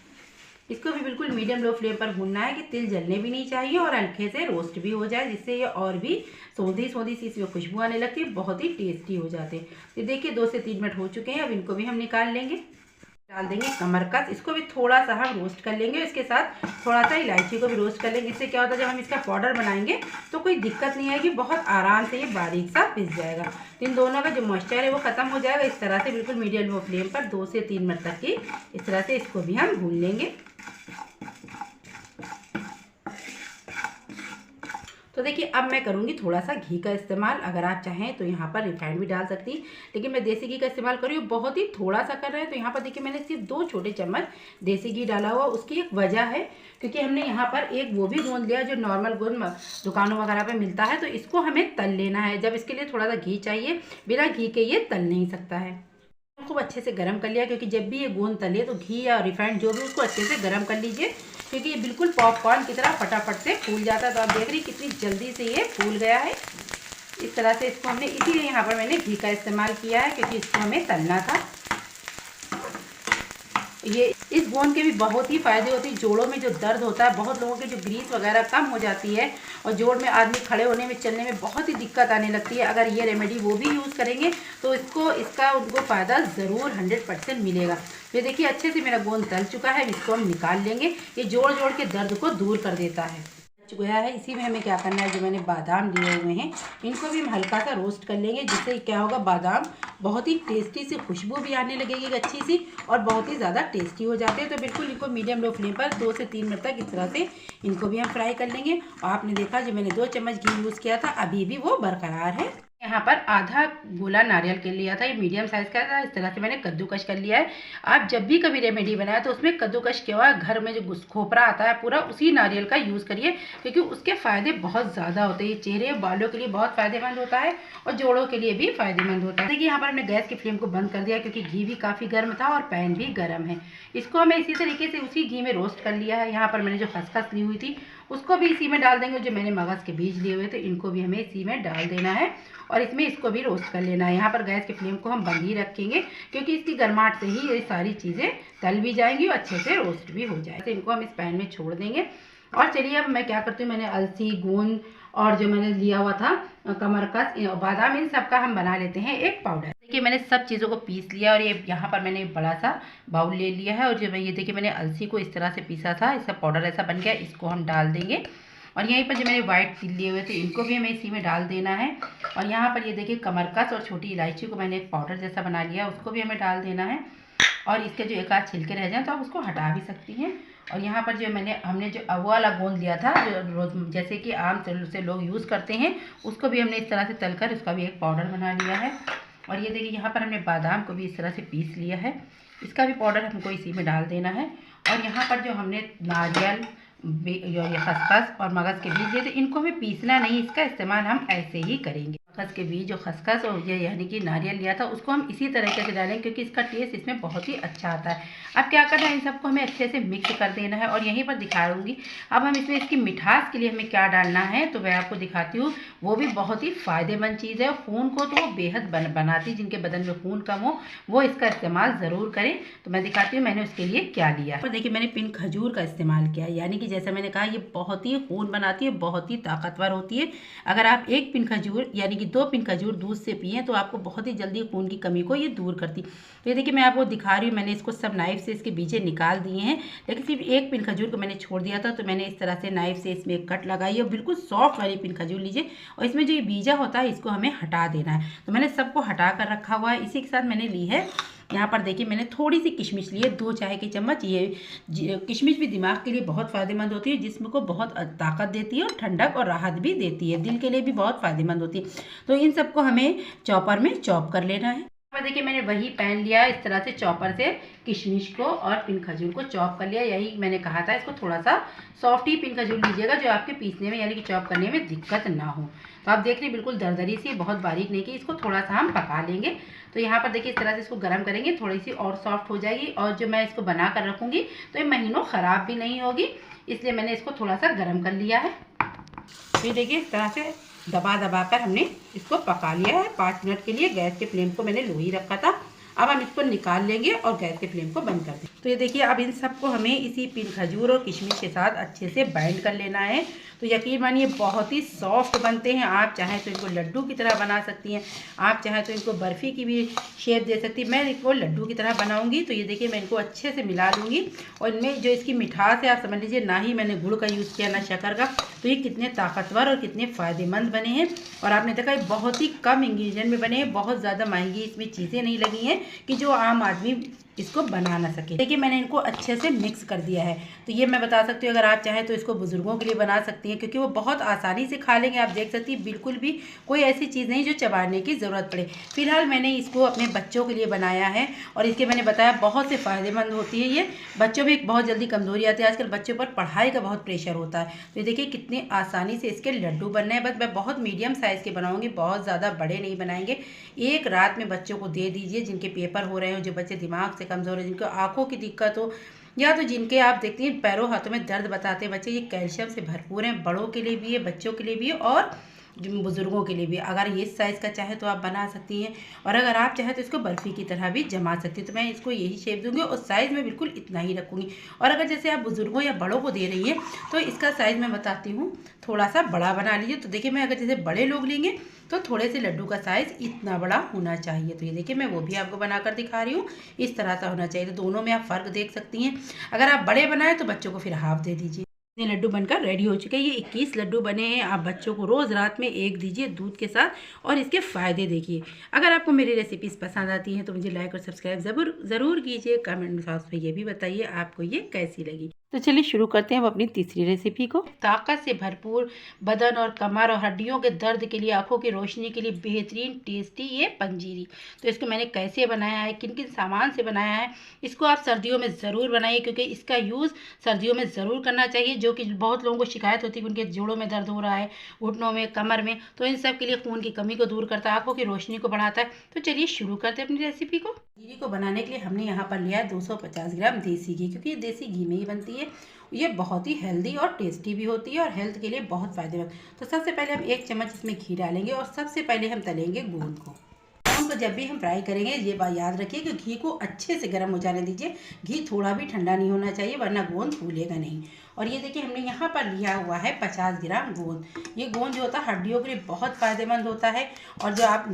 इसको भी बिल्कुल मीडियम लो फ्लेम पर भूनना है कि तिल जलने भी नहीं चाहिए और हल्के से रोस्ट भी हो जाए, जिससे ये और भी सौंधी सौंधी सी इसमें खुशबू आने लगती है, बहुत ही टेस्टी हो जाते हैं। तो देखिए 2 से 3 मिनट हो चुके हैं, अब इनको भी हम निकाल लेंगे। डाल देंगे कमरकस, इसको भी थोड़ा सा हम रोस्ट कर लेंगे। इसके साथ थोड़ा सा इलायची को भी रोस्ट कर लेंगे। इससे क्या होता है, जब हम इसका पाउडर बनाएंगे तो कोई दिक्कत नहीं आएगी, बहुत आराम से ये बारीक सा पिस जाएगा। इन दोनों का जो मॉइस्चर है वो ख़त्म हो जाएगा। इस तरह से बिल्कुल मीडियम लो फ्लेम पर 2 से 3 मिनट तक की इस तरह से इसको भी हम भून लेंगे। तो देखिए, अब मैं करूँगी थोड़ा सा घी का इस्तेमाल। अगर आप चाहें तो यहाँ पर रिफाइंड भी डाल सकती, लेकिन मैं देसी घी का इस्तेमाल कर रही हूँ, बहुत ही थोड़ा सा कर रहे हैं। तो यहाँ पर देखिए, मैंने सिर्फ 2 छोटे चम्मच देसी घी डाला हुआ। उसकी एक वजह है, क्योंकि हमने यहाँ पर एक वो भी गोंद लिया जो नॉर्मल गोंद दुकानों वगैरह पर मिलता है। तो इसको हमें तल लेना है। जब इसके लिए थोड़ा सा घी चाहिए, बिना घी के ये तल नहीं सकता है। खूब अच्छे से गर्म कर लिया, क्योंकि जब भी ये गोंद तले तो घी या रिफाइंड जो भी, उसको अच्छे से गर्म कर लीजिए, क्योंकि ये बिल्कुल पॉपकॉर्न की तरह फटाफट से फूल जाता है। तो आप देख रही कितनी जल्दी से ये फूल गया है। इस तरह से इसको हमने, इसीलिए यहाँ पर मैंने घी का इस्तेमाल किया है, क्योंकि इसको हमें तलना था। ये इस गोंद के भी बहुत ही फ़ायदे होते हैं। जोड़ों में जो दर्द होता है, बहुत लोगों के जो ग्रीस वगैरह कम हो जाती है और जोड़ में आदमी खड़े होने में चलने में बहुत ही दिक्कत आने लगती है। अगर ये रेमेडी वो भी यूज़ करेंगे तो इसका उनको फ़ायदा ज़रूर 100% मिलेगा। ये देखिए अच्छे से मेरा गोंद तल चुका है, इसको हम निकाल लेंगे। ये जोड़ जोड़ के दर्द को दूर कर देता है। गया है, इसी में हमें क्या करना है, जो मैंने बादाम लिए हुए हैं इनको भी हम हल्का सा रोस्ट कर लेंगे, जिससे क्या होगा, बादाम बहुत ही टेस्टी सी खुशबू भी आने लगेगी अच्छी सी, और बहुत ही ज़्यादा टेस्टी हो जाते हैं। तो बिल्कुल इनको मीडियम लो फ्लेम पर 2 से 3 मिनट तक इस तरह से इनको भी हम फ्राई कर लेंगे। और आपने देखा जो मैंने 2 चम्मच घी यूज़ किया था, अभी भी वो बरकरार है। यहाँ पर आधा गोला नारियल के लिया था, ये मीडियम साइज़ का था। इस तरह से मैंने कद्दूकश कर लिया है। आप जब भी कभी रेमेडी बनाए तो उसमें कद्दूकश किया हुआ घर में जो खोपरा आता है पूरा, उसी नारियल का यूज़ करिए, क्योंकि उसके फ़ायदे बहुत ज़्यादा होते हैं। ये चेहरे बालों के लिए बहुत फ़ायदेमंद होता है और जोड़ों के लिए भी फ़ायदेमंद होता है। देखिए यहाँ पर हमने गैस की फ्लेम को बंद कर दिया, क्योंकि घी भी काफ़ी गर्म था और पैन भी गर्म है। इसको हमें इसी तरीके से उसी घी में रोस्ट कर लिया है। यहाँ पर मैंने जो खसखस ली हुई थी उसको भी इसी में डाल देंगे। जो मैंने मगज़ के बीज लिए हुए थे इनको भी हमें इसी में डाल देना है और इसमें इसको भी रोस्ट कर लेना है। यहाँ पर गैस के फ्लेम को हम बंद ही रखेंगे, क्योंकि इसकी गर्माहट से ही ये सारी चीज़ें तल भी जाएंगी और अच्छे से रोस्ट भी हो जाएगी। तो इनको हम इस पैन में छोड़ देंगे। और चलिए अब मैं क्या करती हूँ, मैंने अलसी, गोंद और जो मैंने लिया हुआ था कमरकस, बादाम, इन सब का हम बना लेते हैं एक पाउडर। देखिए मैंने सब चीज़ों को पीस लिया और ये यहाँ पर मैंने बड़ा सा बाउल ले लिया है। और जो ये देखिए मैंने अलसी को इस तरह से पीसा था, इसका पाउडर ऐसा बन गया, इसको हम डाल देंगे। और यहीं पर जो मैंने वाइट तिल लिए हुए थे इनको भी हमें इसी में डाल देना है। और यहाँ पर ये देखिए कमरकस और छोटी इलायची को मैंने एक पाउडर जैसा बना लिया, उसको भी हमें डाल देना है। और इसके जो एक आध छिलके रह जाए तो आप उसको हटा भी सकती हैं। और यहाँ पर जो हमने जो वो वाला गोंद लिया था, जो रोज जैसे कि आम से लोग यूज़ करते हैं, उसको भी हमने इस तरह से तलकर उसका भी एक पाउडर बना लिया है। और ये देखिए यहाँ पर हमने बादाम को भी इस तरह से पीस लिया है, इसका भी पाउडर हमको इसी में डाल देना है। और यहाँ पर जो हमने नारियल, ये खसखस और मगज़ के बीज दिए थे, इनको हमें पीसना नहीं, इसका इस्तेमाल हम ऐसे ही करेंगे। मगज़ के बीज जो खसखस और ये यानी कि नारियल लिया था उसको हम इसी तरीके से डालेंगे, क्योंकि इसका टेस्ट इसमें बहुत ही अच्छा आता है। अब क्या करना है, इन सबको हमें अच्छे से मिक्स कर देना है। और यहीं पर दिखा दूँगी अब हम इसमें इसकी मिठास के लिए हमें क्या डालना है, तो मैं आपको दिखाती हूँ। वो भी बहुत ही फ़ायदेमंद चीज़ है, खून को तो वो बेहद बनाती, जिनके बदन में खून कम हो वो इसका इस्तेमाल ज़रूर करें। तो मैं दिखाती हूँ मैंने उसके लिए क्या लिया। और देखिए मैंने पिन खजूर का इस्तेमाल किया, यानी कि जैसा मैंने कहा ये बहुत ही खून बनाती है, बहुत ही ताकतवर होती है। अगर आप 1 पिन खजूर यानी कि 2 पिन खजूर दूध से पिए तो आपको बहुत ही जल्दी खून की कमी को ये दूर करती। तो ये देखिए मैं आपको दिखा रही हूँ, मैंने इसको सब नाइफ से इसके बीजे निकाल दिए हैं, लेकिन सिर्फ 1 पिन खजूर को मैंने छोड़ दिया था। तो मैंने इस तरह से नाइफ से इसमें एक कट लगाई और बिल्कुल सॉफ्ट वाली पिन खजूर लीजिए और इसमें जो ये बीजा होता है इसको हमें हटा देना है। तो मैंने सबको हटा कर रखा हुआ है। इसी के साथ मैंने ली है, यहाँ पर देखिए मैंने थोड़ी सी किशमिश ली है, 2 चाय के चम्मच। ये किशमिश भी दिमाग के लिए बहुत फ़ायदेमंद होती है, जिस्म को बहुत ताकत देती है और ठंडक और राहत भी देती है, दिल के लिए भी बहुत फ़ायदेमंद होती है। तो इन सबको हमें चॉपर में चॉप कर लेना है। देखिए मैंने वही पैन लिया, इस तरह से चॉपर से किशमिश को और पिन खजूर को चॉप कर लिया। यही मैंने कहा था, इसको थोड़ा सा सॉफ्ट ही पिन खजूर लीजिएगा, जो आपके पीसने में यानी कि चॉप करने में दिक्कत ना हो। तो आप देख रहे बिल्कुल दरदरी सी, बहुत बारीक नहीं की, इसको थोड़ा सा हम पका लेंगे। तो यहाँ पर देखिए इस तरह से इसको गर्म करेंगे, थोड़ी सी और सॉफ्ट हो जाएगी। और जो मैं इसको बना कर रखूँगी तो ये महीनों ख़राब भी नहीं होगी, इसलिए मैंने इसको थोड़ा सा गर्म कर लिया है। फिर देखिए इस तरह से दबा दबा कर हमने इसको पका लिया है 5 मिनट के लिए। गैस के फ्लेम को मैंने लो ही रखा था। अब हम इसको निकाल लेंगे और गैस के फ्लेम को बंद कर देंगे। तो ये देखिए अब इन सबको हमें इसी पिन खजूर और किशमिश के साथ अच्छे से बाइंड कर लेना है। तो यकीन मानिए बहुत ही सॉफ्ट बनते हैं। आप चाहें तो इनको लड्डू की तरह बना सकती हैं, आप चाहें तो इनको बर्फ़ी की भी शेप दे सकती हैं। मैं इनको लड्डू की तरह बनाऊंगी। तो ये देखिए मैं इनको अच्छे से मिला लूँगी। और इनमें जो इसकी मिठास है, आप समझ लीजिए ना ही मैंने गुड़ का यूज़ किया ना शक्कर का। तो ये कितने ताकतवर और कितने फ़ायदेमंद बने हैं। और आपने देखा बहुत ही कम इंग्रेडिएंट में बने हैं, बहुत ज़्यादा महंगी इसमें चीज़ें नहीं लगी हैं कि जो आम आदमी इसको बना ना सके। देखिए मैंने इनको अच्छे से मिक्स कर दिया है। तो ये मैं बता सकती हूँ, अगर आप चाहें तो इसको बुज़ुर्गों के लिए बना सकती हैं, क्योंकि वो बहुत आसानी से खा लेंगे। आप देख सकती हैं बिल्कुल भी कोई ऐसी चीज़ नहीं जो चबाने की ज़रूरत पड़े। फिलहाल मैंने इसको अपने बच्चों के लिए बनाया है और इसके मैंने बताया बहुत से फ़ायदेमंद होती है ये। बच्चों में बहुत जल्दी कमज़ोरी आती है, आजकल बच्चों पर पढ़ाई का बहुत प्रेशर होता है। तो ये देखिए कितनी आसानी से इसके लड्डू बनने हैं। बस मैं बहुत मीडियम साइज़ के बनाऊँगी, बहुत ज़्यादा बड़े नहीं बनाएंगे। एक रात में बच्चों को दे दीजिए, जिनके पेपर हो रहे हो, जो बच्चे दिमाग से कमज़ोर है, जिनको आँखों की दिक्कत हो, या तो जिनके आप देखती हैं पैरों हाथों में दर्द बताते हैं बच्चे, ये कैल्शियम से भरपूर हैं। बड़ों के लिए भी है, बच्चों के लिए भी है और जो बुज़ुर्गों के लिए भी। अगर ये साइज़ का चाहे तो आप बना सकती हैं, और अगर आप चाहें तो इसको बर्फ़ी की तरह भी जमा सकती हैं। तो मैं इसको यही शेप दूँगी और साइज़ में बिल्कुल इतना ही रखूँगी। और अगर जैसे आप बुज़ुर्गों या बड़ों को दे रही हैं तो इसका साइज़ मैं बताती हूँ, थोड़ा सा बड़ा बना लीजिए। तो देखिए मैं अगर जैसे बड़े लोग लेंगे तो थोड़े से लड्डू का साइज़ इतना बड़ा होना चाहिए। तो ये देखिए मैं वो भी आपको बनाकर दिखा रही हूँ, इस तरह सा होना चाहिए। तो दोनों में आप फ़र्क देख सकती हैं। अगर आप बड़े बनाएं तो बच्चों को फिर हाफ दे दीजिए। ये लड्डू बनकर रेडी हो चुके हैं। ये 21 लड्डू बने हैं। आप बच्चों को रोज़ रात में एक दीजिए दूध के साथ, और इसके फ़ायदे देखिए। अगर आपको मेरी रेसिपीज़ पसंद आती हैं तो मुझे लाइक और सब्सक्राइब ज़रूर कीजिए। कमेंट बॉक्स में ये भी बताइए आपको ये कैसी लगी। तो चलिए शुरू करते हैं हम अपनी तीसरी रेसिपी को। ताकत से भरपूर बदन और कमर और हड्डियों के दर्द के लिए, आंखों की रोशनी के लिए बेहतरीन टेस्टी ये पंजीरी। तो इसको मैंने कैसे बनाया है, किन किन सामान से बनाया है, इसको आप सर्दियों में ज़रूर बनाइए, क्योंकि इसका यूज़ सर्दियों में ज़रूर करना चाहिए। जो कि बहुत लोगों को शिकायत होती है कि उनके जोड़ों में दर्द हो रहा है, घुटनों में, कमर में, तो इन सब के लिए खून की कमी को दूर करता है, आंखों की रोशनी को बढ़ाता है। तो चलिए शुरू करते हैं अपनी रेसिपी को। पंजीरी को बनाने के लिए हमने यहाँ पर लिया है 250 ग्राम देसी घी, क्योंकि ये देसी घी में ही बनती है। ये बहुत ही हेल्दी और टेस्टी भी होती है और हेल्थ के लिए बहुत फ़ायदेमंद। तो सबसे पहले हम 1 चम्मच इसमें घी डालेंगे, और सबसे पहले हम तलेंगे गोंद को। गोंद को जब भी हम फ्राई करेंगे ये बात याद रखिए कि घी को अच्छे से गर्म हो जाने दीजिए। घी थोड़ा भी ठंडा नहीं होना चाहिए, वरना गोंद फूलेगा नहीं। और ये देखिए हमने यहाँ पर लिया हुआ है 50 ग्राम गोंद। ये गोंद जो होता है हड्डियों के लिए बहुत फ़ायदेमंद होता है, और जो आप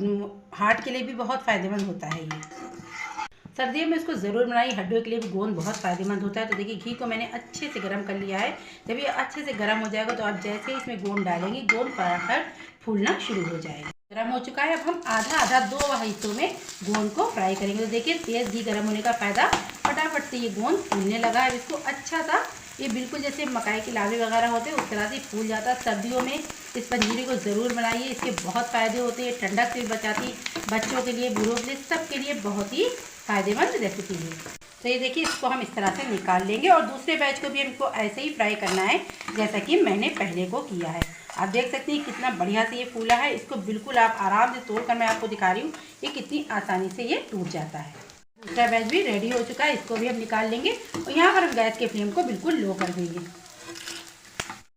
हार्ट के लिए भी बहुत फ़ायदेमंद होता है। ये सर्दियों में इसको ज़रूर बनाइए, हड्डियों के लिए भी गोंद बहुत फ़ायदेमंद होता है। तो देखिए घी को मैंने अच्छे से गर्म कर लिया है। जब ये अच्छे से गर्म हो जाएगा तो आप जैसे ही इसमें गोंद डालेंगे, गोंद पर फूलना शुरू हो जाएगा। गर्म हो चुका है। अब हम आधा आधा 2 हिस्सों में गोंद को फ्राई करेंगे। तो देखिए तेज़ घी गर्म होने का फ़ायदा, फटाफट से ये गोंद फूलने लगा है। इसको अच्छा सा, ये बिल्कुल जैसे मकाई के लावे वगैरह होते हैं उस तरह से फूल जाता है। सर्दियों में इस पंजीरी को ज़रूर बनाइए, इसके बहुत फ़ायदे होते हैं। ठंडक से भी बचाती, बच्चों के लिए, बूढ़ों के लिए, सब के लिए बहुत ही फ़ायदेमंद रेसिपी है। तो ये देखिए इसको हम इस तरह से निकाल लेंगे, और दूसरे बैच को भी हमको ऐसे ही फ्राई करना है जैसा कि मैंने पहले को किया है। आप देख सकते हैं कितना बढ़िया से ये फूला है। इसको बिल्कुल आप आराम से तोड़कर मैं आपको दिखा रही हूँ, ये कितनी आसानी से ये टूट जाता है। दूसरा बैच भी रेडी हो चुका है, इसको भी हम निकाल लेंगे, और यहाँ पर हम गैस के फ्लेम को बिल्कुल लो कर देंगे।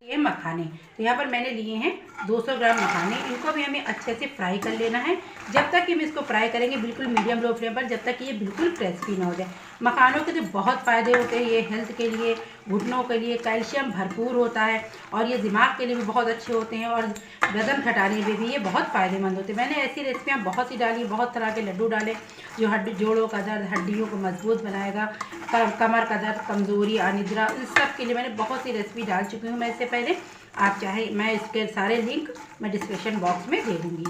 ये मखाने, तो यहाँ पर मैंने लिए हैं 200 ग्राम मखाने। इनको भी हमें अच्छे से फ्राई कर लेना है। जब तक कि हम इसको फ्राई करेंगे बिल्कुल मीडियम लो फ्लेम पर, जब तक कि ये बिल्कुल क्रिस्पी ना हो जाए। मखानों के तो बहुत फ़ायदे होते हैं। ये हेल्थ के लिए, घुटनों के लिए कैल्शियम भरपूर होता है, और ये दिमाग के लिए भी बहुत अच्छे होते हैं, और वजन घटाने में भी ये बहुत फ़ायदेमंद होते हैं। मैंने ऐसी रेसिपियाँ बहुत सी डाली, बहुत तरह के लड्डू डाले जो जोड़ों का दर्द, हड्डियों को मजबूत बनाएगा, कमर का दर्द, कमज़ोरी, अनिद्रा, इन सब के लिए मैंने बहुत सी रेसिपी डाल चुकी हूँ मैं इससे पहले। आप चाहे, मैं इसके सारे लिंक मैं डिस्क्रिप्शन बॉक्स में दे दूँगी।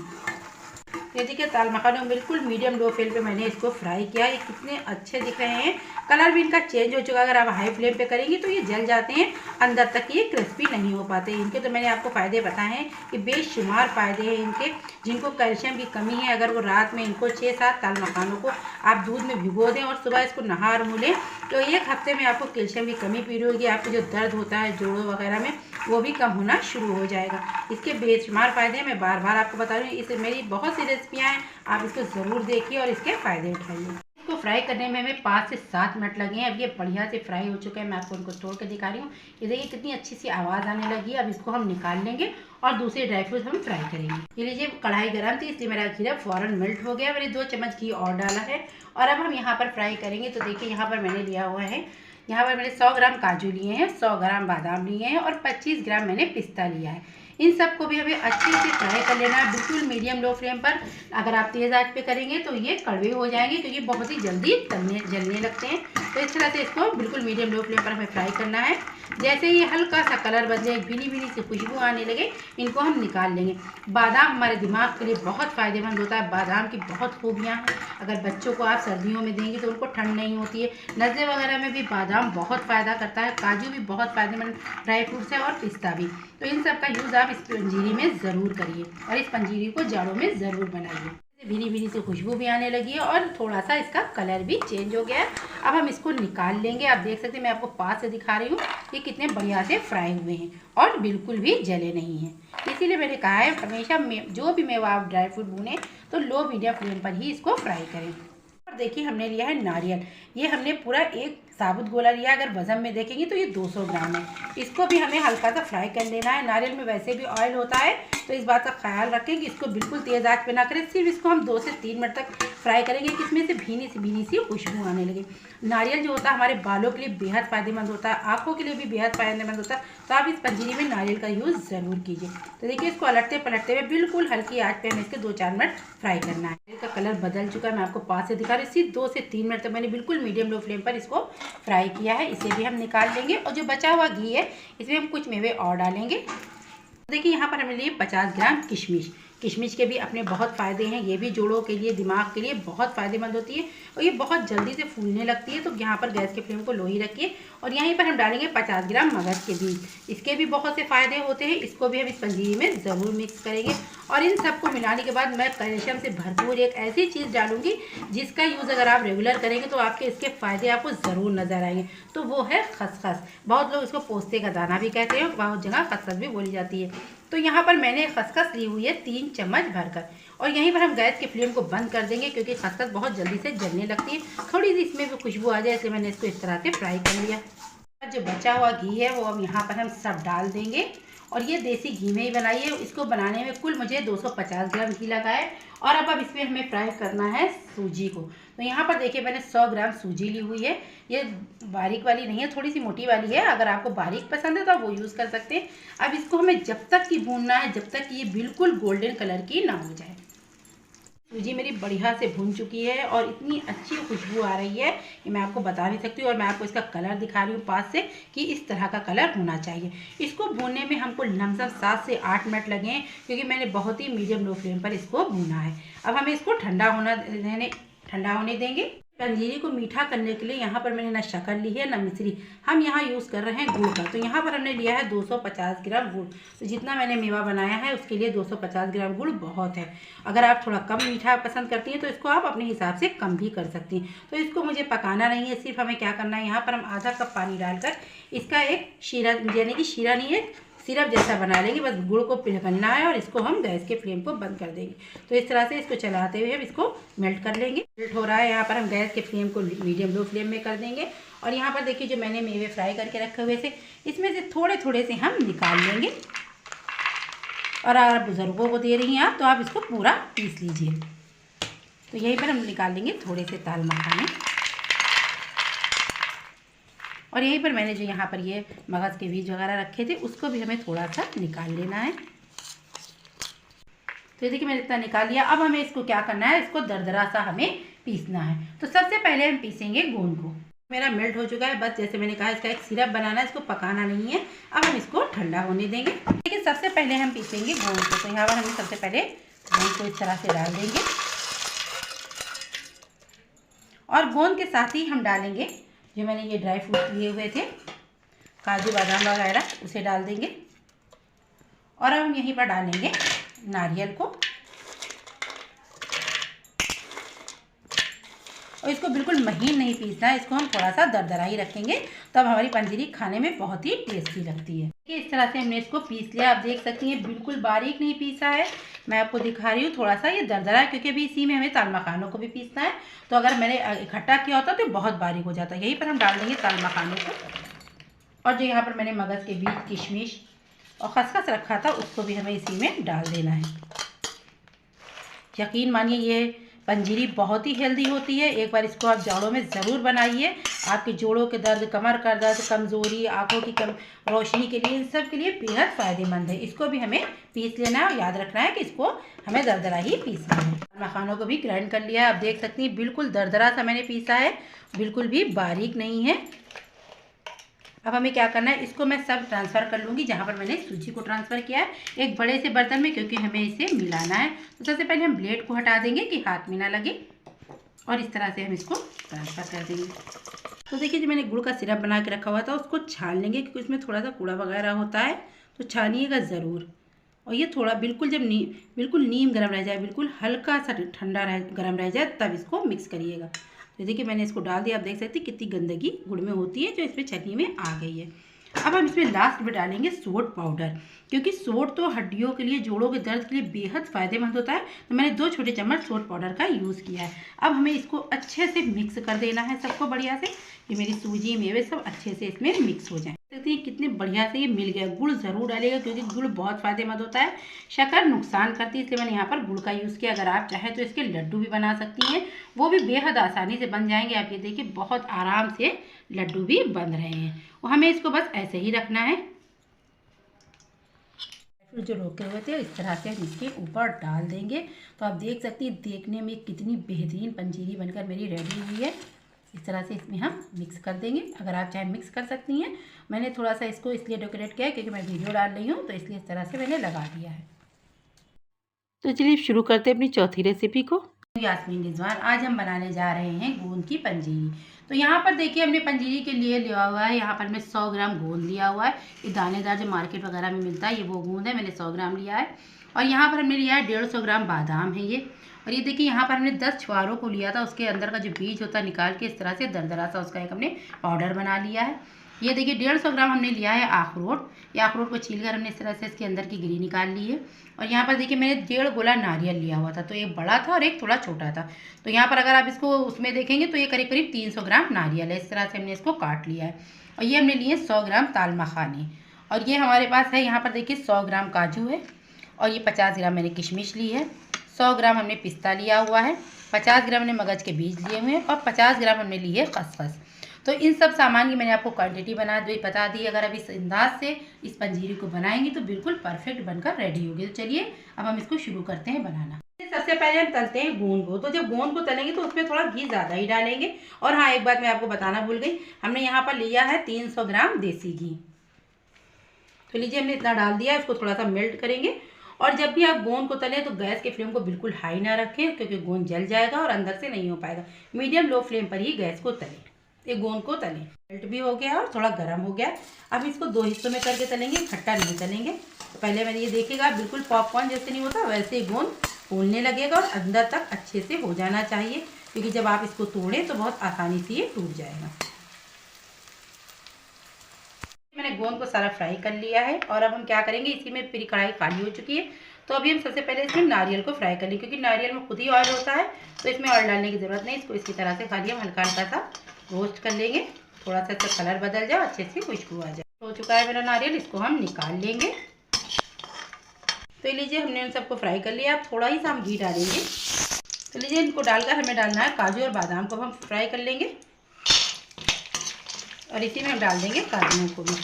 ये देखिए दाल मखाने बिल्कुल मीडियम लो फ्लेम पे मैंने इसको फ्राई किया। ये कितने अच्छे दिख रहे हैं, कलर भी इनका चेंज हो चुका है। अगर आप हाई फ्लेम पे करेंगी तो ये जल जाते हैं, अंदर तक ये क्रिस्पी नहीं हो पाते। इनके तो मैंने आपको फ़ायदे बताए हैं कि बेशुमार फ़ायदे हैं इनके। जिनको कैल्शियम की कमी है, अगर वो रात में इनको 6-7 दाल मखानों को आप दूध में भिगो दें और सुबह इसको नहा मुलें, तो 1 हफ्ते में आपको कैल्शियम की कमी पूरी होगी। आपको जो दर्द होता है जोड़ों वगैरह में, वो भी कम होना शुरू हो जाएगा। इसके बेशुमार फ़ायदे मैं बार बार आपको बता रही हूँ। इस मेरी बहुत सी रेसिपियाँ हैं, आप इसको ज़रूर देखिए और इसके फ़ायदे उठाइए। इसको फ्राई करने में हमें 5 से 7 मिनट लगे हैं। अब ये बढ़िया से फ्राई हो चुके हैं। मैं आपको इनको तोड़ के दिखा रही हूँ। ये देखिए कितनी अच्छी सी आवाज़ आने लगी है। अब इसको हम निकाल लेंगे और दूसरे ड्राई फ्रूट हम फ्राई करेंगे। ये लीजिए कढ़ाई गर्म थी, इसलिए मेरा घी फ़ौरन मेल्ट हो गया। मैंने 2 चम्मच घी और डाला है, और अब हम यहाँ पर फ्राई करेंगे। तो देखिए यहाँ पर मैंने लिया हुआ है, यहाँ पर मैंने 100 ग्राम काजू लिए हैं, 100 ग्राम बादाम लिए हैं, और 25 ग्राम मैंने पिस्ता लिया है। इन सबको भी हमें अच्छे से फ्राई कर लेना है, बिल्कुल मीडियम लो फ्लेम पर। अगर आप तेज़ आंच पे करेंगे तो ये कड़वे हो जाएंगे, क्योंकि बहुत ही जल्दी जलने लगते हैं। तो इस तरह से इसको बिल्कुल मीडियम लो फ्लेम पर हमें फ्राई करना है। जैसे ये हल्का सा कलर बदले, भीनी भीनी सी खुशबू आने लगे, इनको हम निकाल लेंगे। बादाम हमारे दिमाग के लिए बहुत फ़ायदेमंद होता है। बादाम की बहुत खूबियाँ हैं। अगर बच्चों को आप सर्दियों में देंगे तो उनको ठंड नहीं होती है। नज़ले वगैरह में भी बादाम बहुत फ़ायदा करता है। काजू भी बहुत फ़ायदेमंद ड्राई फ्रूट्स है, और पिस्ता भी। तो इन सब का यूज़ आप इस पंजीरी में ज़रूर करिए, और इस पंजीरी को जाड़ों में ज़रूर बनाइए। भीनी भीनी से खुशबू भी आने लगी है, और थोड़ा सा इसका कलर भी चेंज हो गया है। अब हम इसको निकाल लेंगे। आप देख सकते हैं, मैं आपको पास से दिखा रही हूँ, ये कितने बढ़िया से फ्राई हुए हैं और बिल्कुल भी जले नहीं हैं। इसीलिए मैंने कहा है हमेशा जो भी मेवा आप ड्राई फ्रूट भूनें तो लो मीडियम फ्लेम पर ही इसको फ्राई करें। और देखिए हमने लिया है नारियल। ये हमने पूरा एक साबुत गोला लिया। अगर वजन में देखेंगे तो ये 200 ग्राम है। इसको भी हमें हल्का सा फ्राई कर लेना है। नारियल में वैसे भी ऑयल होता है, तो इस बात का ख्याल रखें कि इसको बिल्कुल तेज़ आंच पे ना करें। सिर्फ इसको हम 2 से 3 मिनट तक फ्राई करेंगे कि इसमें से भीनी सी खुशबू आने लगे। नारियल जो होता है हमारे बालों के लिए बेहद फ़ायदेमंद होता है, आँखों के लिए भी बेहद फ़ायदेमंद होता है। तो आप इस पंजीरी में नारियल का यूज़ ज़रूर कीजिए। तो देखिए इसको अलटते पलटते हुए बिल्कुल हल्की आंच पे हमें इसके 2-4 मिनट फ्राई करना है। इसका कलर बदल चुका है, मैं आपको पास से दिखा रही हूँ। सिर्फ 2 से 3 मिनट तक मैंने बिल्कुल मीडियम लो फ्लेम पर इसको फ्राई किया है। इसे भी हम निकाल लेंगे और जो बचा हुआ घी है इसमें हम कुछ मेवे और डालेंगे। देखिए यहाँ पर हमने लिए 50 ग्राम किशमिश। किशमिश के भी अपने बहुत फ़ायदे हैं, ये भी जोड़ों के लिए, दिमाग के लिए बहुत फ़ायदेमंद होती है और ये बहुत जल्दी से फूलने लगती है। तो यहाँ पर गैस के फ्लेम को लो ही रखिए और यहीं पर हम डालेंगे 50 ग्राम मगज के बीज। इसके भी बहुत से फ़ायदे होते हैं, इसको भी हम इस पंजीरी में ज़रूर मिक्स करेंगे। और इन सबको मिलाने के बाद मैं कैल्शियम से भरपूर एक ऐसी चीज़ डालूंगी जिसका यूज़ अगर आप रेगुलर करेंगे तो आपके इसके फ़ायदे आपको ज़रूर नज़र आएंगे। तो वो है खसखस। बहुत लोग इसको पोस्ते का दाना भी कहते हैं, बहुत जगह खसखस भी बोली जाती है। तो यहाँ पर मैंने खसखस ली हुई है 3 चम्मच भरकर और यहीं पर हम गैस के फ्लेम को बंद कर देंगे क्योंकि खसखस बहुत जल्दी से जलने लगती है। थोड़ी सी इसमें भी खुशबू आ जाए इसलिए मैंने इसको इस तरह से फ्राई कर लिया। जो बचा हुआ घी है वो अब यहाँ पर हम सब डाल देंगे और ये देसी घी में ही बनाई है। इसको बनाने में कुल मुझे 250 ग्राम घी लगा है। और अब इसमें हमें फ्राई करना है सूजी को। तो यहाँ पर देखिए मैंने 100 ग्राम सूजी ली हुई है। ये बारीक वाली नहीं है, थोड़ी सी मोटी वाली है। अगर आपको बारीक पसंद है तो आप वो यूज़ कर सकते हैं। अब इसको हमें जब तक कि भूनना है जब तक कि ये बिल्कुल गोल्डन कलर की ना हो जाए। सूजी मेरी बढ़िया से भून चुकी है और इतनी अच्छी खुशबू आ रही है कि मैं आपको बता नहीं सकती। और मैं आपको इसका कलर दिखा रही हूँ पास से कि इस तरह का कलर होना चाहिए। इसको भूनने में हमको लमसम 7 से 8 मिनट लगे हैं क्योंकि मैंने बहुत ही मीडियम लो फ्लेम पर इसको भूना है। अब हमें इसको ठंडा होने देंगे। पंजीरी को मीठा करने के लिए यहाँ पर मैंने ना शक्कर ली है ना मिश्री, हम यहाँ यूज़ कर रहे हैं गुड़ का। तो यहाँ पर हमने लिया है 250 ग्राम गुड़। तो जितना मैंने मेवा बनाया है उसके लिए 250 ग्राम गुड़ बहुत है। अगर आप थोड़ा कम मीठा पसंद करती हैं तो इसको आप अपने हिसाब से कम भी कर सकती हैं। तो इसको मुझे पकाना नहीं है, सिर्फ हमें क्या करना है, यहाँ पर हम आधा कप पानी डालकर इसका एक शीरा, यानी कि शीरा नहीं है, सिरप जैसा बना लेंगे। बस गुड़ को पिघलना है और इसको हम गैस के फ्लेम को बंद कर देंगे। तो इस तरह से इसको चलाते हुए हम इसको मेल्ट कर लेंगे। मेल्ट हो रहा है, यहाँ पर हम गैस के फ्लेम को मीडियम लो फ्लेम में कर देंगे। और यहाँ पर देखिए जो मैंने मेवे फ्राई करके रखे हुए थे इसमें से थोड़े थोड़े से हम निकाल लेंगे। और अगर बुजुर्गों को दे रही हैं आप तो आप इसको पूरा पीस लीजिए। तो यहीं पर हम निकाल लेंगे थोड़े से ताल मखाने। और यहीं पर मैंने जो यहाँ पर ये मगज़ के बीज वगैरह रखे थे उसको भी हमें थोड़ा सा निकाल लेना है। तो ये देखिए मैंने इतना निकाल लिया। अब हमें इसको क्या करना है, इसको दरदरा सा हमें पीसना है। तो सबसे पहले हम पीसेंगे गोंद को। मेरा मेल्ट हो चुका है, बस जैसे मैंने कहा इसका एक सिरप बनाना है, इसको पकाना नहीं है। अब हम इसको ठंडा होने देंगे। लेकिन सबसे पहले हम पीसेंगे गोंद को। तो यहाँ पर हम सबसे पहले गोंद को इस तरह से डाल देंगे और गोंद के साथ ही हम डालेंगे जो मैंने ये ड्राई फ्रूट लिए हुए थे, काजू बादाम वगैरह, उसे डाल देंगे। और अब हम यहीं पर डालेंगे नारियल को और इसको बिल्कुल महीन नहीं पीसना है, इसको हम थोड़ा सा दरदरा ही रखेंगे, तब हमारी पंजीरी खाने में बहुत ही टेस्टी लगती है। इस तरह से हमने इसको पीस लिया। आप देख सकती हैं बिल्कुल बारीक नहीं पीसा है, मैं आपको दिखा रही हूँ थोड़ा सा ये दरदरा है क्योंकि अभी इसी में हमें ताल मखानों को भी पीसना है। तो अगर मैंने इकट्ठा किया होता तो बहुत बारीक हो जाता। यहीं पर हम डाल देंगे ताल मखानों को और जो यहाँ पर मैंने मगज़ के बीज, किशमिश और खसखस रखा था उसको भी हमें इसी में डाल देना है। यकीन मानिए ये पंजीरी बहुत ही हेल्दी होती है। एक बार इसको आप जोड़ों में ज़रूर बनाइए। आपके जोड़ों के दर्द, कमर का दर्द, कमज़ोरी, आँखों की कम रोशनी के लिए, इन सब के लिए बेहद फ़ायदेमंद है। इसको भी हमें पीस लेना है और याद रखना है कि इसको हमें दरदरा ही पीसना है। मखानों को भी ग्राइंड कर लिया है। आप देख सकती हैं बिल्कुल दरदरा सा मैंने पीसा है, बिल्कुल भी बारीक नहीं है। अब हमें क्या करना है, इसको मैं सब ट्रांसफ़र कर लूँगी जहाँ पर मैंने सूजी को ट्रांसफ़र किया है एक बड़े से बर्तन में, क्योंकि हमें इसे मिलाना है। तो सबसे पहले हम ब्लेड को हटा देंगे कि हाथ में ना लगे और इस तरह से हम इसको ट्रांसफ़र कर देंगे। तो देखिए जो मैंने गुड़ का सिरप बना के रखा हुआ था उसको छान लेंगे क्योंकि उसमें थोड़ा सा कूड़ा वगैरह होता है, तो छानिएगा ज़रूर। और ये थोड़ा बिल्कुल जब बिल्कुल नीम गर्म रह जाए, बिल्कुल हल्का सा ठंडा गर्म रह जाए तब इसको मिक्स करिएगा। तो देखिए मैंने इसको डाल दिया। आप देख सकते हैं कितनी गंदगी गुड़ में होती है जो इसमें चटनी में आ गई है। अब हम इसमें लास्ट में डालेंगे सोट पाउडर, क्योंकि सोट तो हड्डियों के लिए, जोड़ों के दर्द के लिए बेहद फ़ायदेमंद होता है। तो मैंने 2 छोटे चम्मच सोट पाउडर का यूज़ किया है। अब हमें इसको अच्छे से मिक्स कर देना है सबको बढ़िया से, ये मेरी सूजी मेवे सब अच्छे से इसमें मिक्स हो जाए। देखते हैं कितने बढ़िया से ये मिल गया। गुड़ ज़रूर डालेगा क्योंकि गुड़ बहुत फ़ायदेमंद होता है, शक्कर नुकसान करती है, इसलिए मैंने यहाँ पर गुड़ का यूज़ किया। अगर आप चाहें तो इसके लड्डू भी बना सकती हैं, वो भी बेहद आसानी से बन जाएंगे। आप ये देखिए बहुत आराम से लड्डू भी बन रहे हैं। और हमें इसको बस ऐसे ही रखना है। फिर जो रोके हुए थे इस तरह से हम इसके ऊपर डाल देंगे। तो आप देख सकती हैं देखने में कितनी बेहतरीन पंजीरी बनकर मेरी रेडी हुई है। इस तरह से इसमें हम मिक्स कर देंगे। अगर आप चाहे मिक्स कर सकती हैं। मैंने थोड़ा सा इसको इसलिए डेकोरेट किया है क्योंकि मैं वीडियो डाल रही हूँ, तो इसलिए इस तरह से मैंने लगा दिया है। तो चलिए शुरू करते हैं अपनी चौथी रेसिपी को। यास्मीन रिजवान, आज हम बनाने जा रहे हैं गोंद की पंजीरी। तो यहाँ पर देखिए हमने पंजीरी के लिए लिया हुआ है, यहाँ पर मैं 100 ग्राम गोंद लिया हुआ है। ये दानेदार जो मार्केट वगैरह में मिलता है ये वो गोंद है, मैंने 100 ग्राम लिया है। और यहाँ पर हमने लिया है 150 ग्राम बादाम है ये। और ये देखिए यहाँ पर हमने 10 छुआरों को लिया था, उसके अंदर का जो बीज होता है निकाल के इस तरह से दरदरा सा उसका एक हमने पाउडर बना लिया है। ये देखिए 150 ग्राम हमने लिया है अखरोट। ये अखरोट को छीलकर हमने इस तरह से इसके अंदर की गिरी निकाल ली है। और यहाँ पर देखिए मैंने 1.5 गोला नारियल लिया हुआ था, तो एक बड़ा था और एक थोड़ा छोटा था। तो यहाँ पर अगर आप इसको उसमें देखेंगे तो ये करीब करीब 300 ग्राम नारियल है। इस तरह से हमने इसको काट लिया है। और ये हमने लिए 100 ग्राम ताल मखानी। और ये हमारे पास है यहाँ पर देखिए 100 ग्राम काजू है। और ये 50 ग्राम मैंने किशमिश ली है। 100 ग्राम हमने पिस्ता लिया हुआ है। 50 ग्राम हमने मगज के बीज लिए हुए हैं। और 50 ग्राम हमने ली है खसखस। तो इन सब सामान की मैंने आपको क्वांटिटी बता दी। अगर आप इस अंदाज से इस पंजीरी को बनाएंगी तो बिल्कुल परफेक्ट बनकर रेडी होगी। तो चलिए अब हम इसको शुरू करते हैं बनाना। सबसे पहले हम तलते हैं गोंद को। तो जब गोंद को तलेंगे तो उसमें थोड़ा घी ज़्यादा ही डालेंगे। और हाँ, एक बात मैं आपको बताना भूल गई, हमने यहाँ पर लिया है 300 ग्राम देसी घी। तो लीजिए हमने इतना डाल दिया, इसको थोड़ा सा मेल्ट करेंगे। और जब भी आप गोंद को तलें तो गैस के फ्लेम को बिल्कुल हाई ना रखें क्योंकि गोंद जल जाएगा और अंदर से नहीं हो पाएगा। मीडियम लो फ्लेम पर ही गैस को तलें। ये गोंद को तलें। मेल्ट भी हो गया और थोड़ा गर्म हो गया। अब इसको 2 हिस्सों में करके तलेंगे, खट्टा नहीं तलेंगे। तो पहले मैंने ये देखिएगा बिल्कुल पॉपकॉर्न जैसे नहीं होता वैसे ही गोंद फूलने लगेगा और अंदर तक अच्छे से हो जाना चाहिए, क्योंकि जब आप इसको तोड़ें तो बहुत आसानी से ये टूट जाएगा। मैंने गोंद को सारा फ्राई कर लिया है। और अब हम क्या करेंगे, इसी में पूरी कढ़ाई खाली हो चुकी है। तो अभी हम सबसे पहले इसमें नारियल को फ्राई कर लेंगे, क्योंकि नारियल में खुद ही ऑयल होता है तो इसमें ऑयल डालने की ज़रूरत नहीं। इसको इसी तरह से खाली हम हल्का हल्का सा रोस्ट कर लेंगे, थोड़ा सा इसका कलर बदल जाए, अच्छे से खुशबू आ जाए। हो चुका है मेरा नारियल, इसको हम निकाल लेंगे। तो लीजिए हमने उन सबको फ्राई कर लिया। अब थोड़ा ही सा हम घी डालेंगे। तो लीजिए इनको डालकर हमें डालना है काजू और बादाम को हम फ्राई कर लेंगे। और इसी में हम डाल देंगे काजू को भी।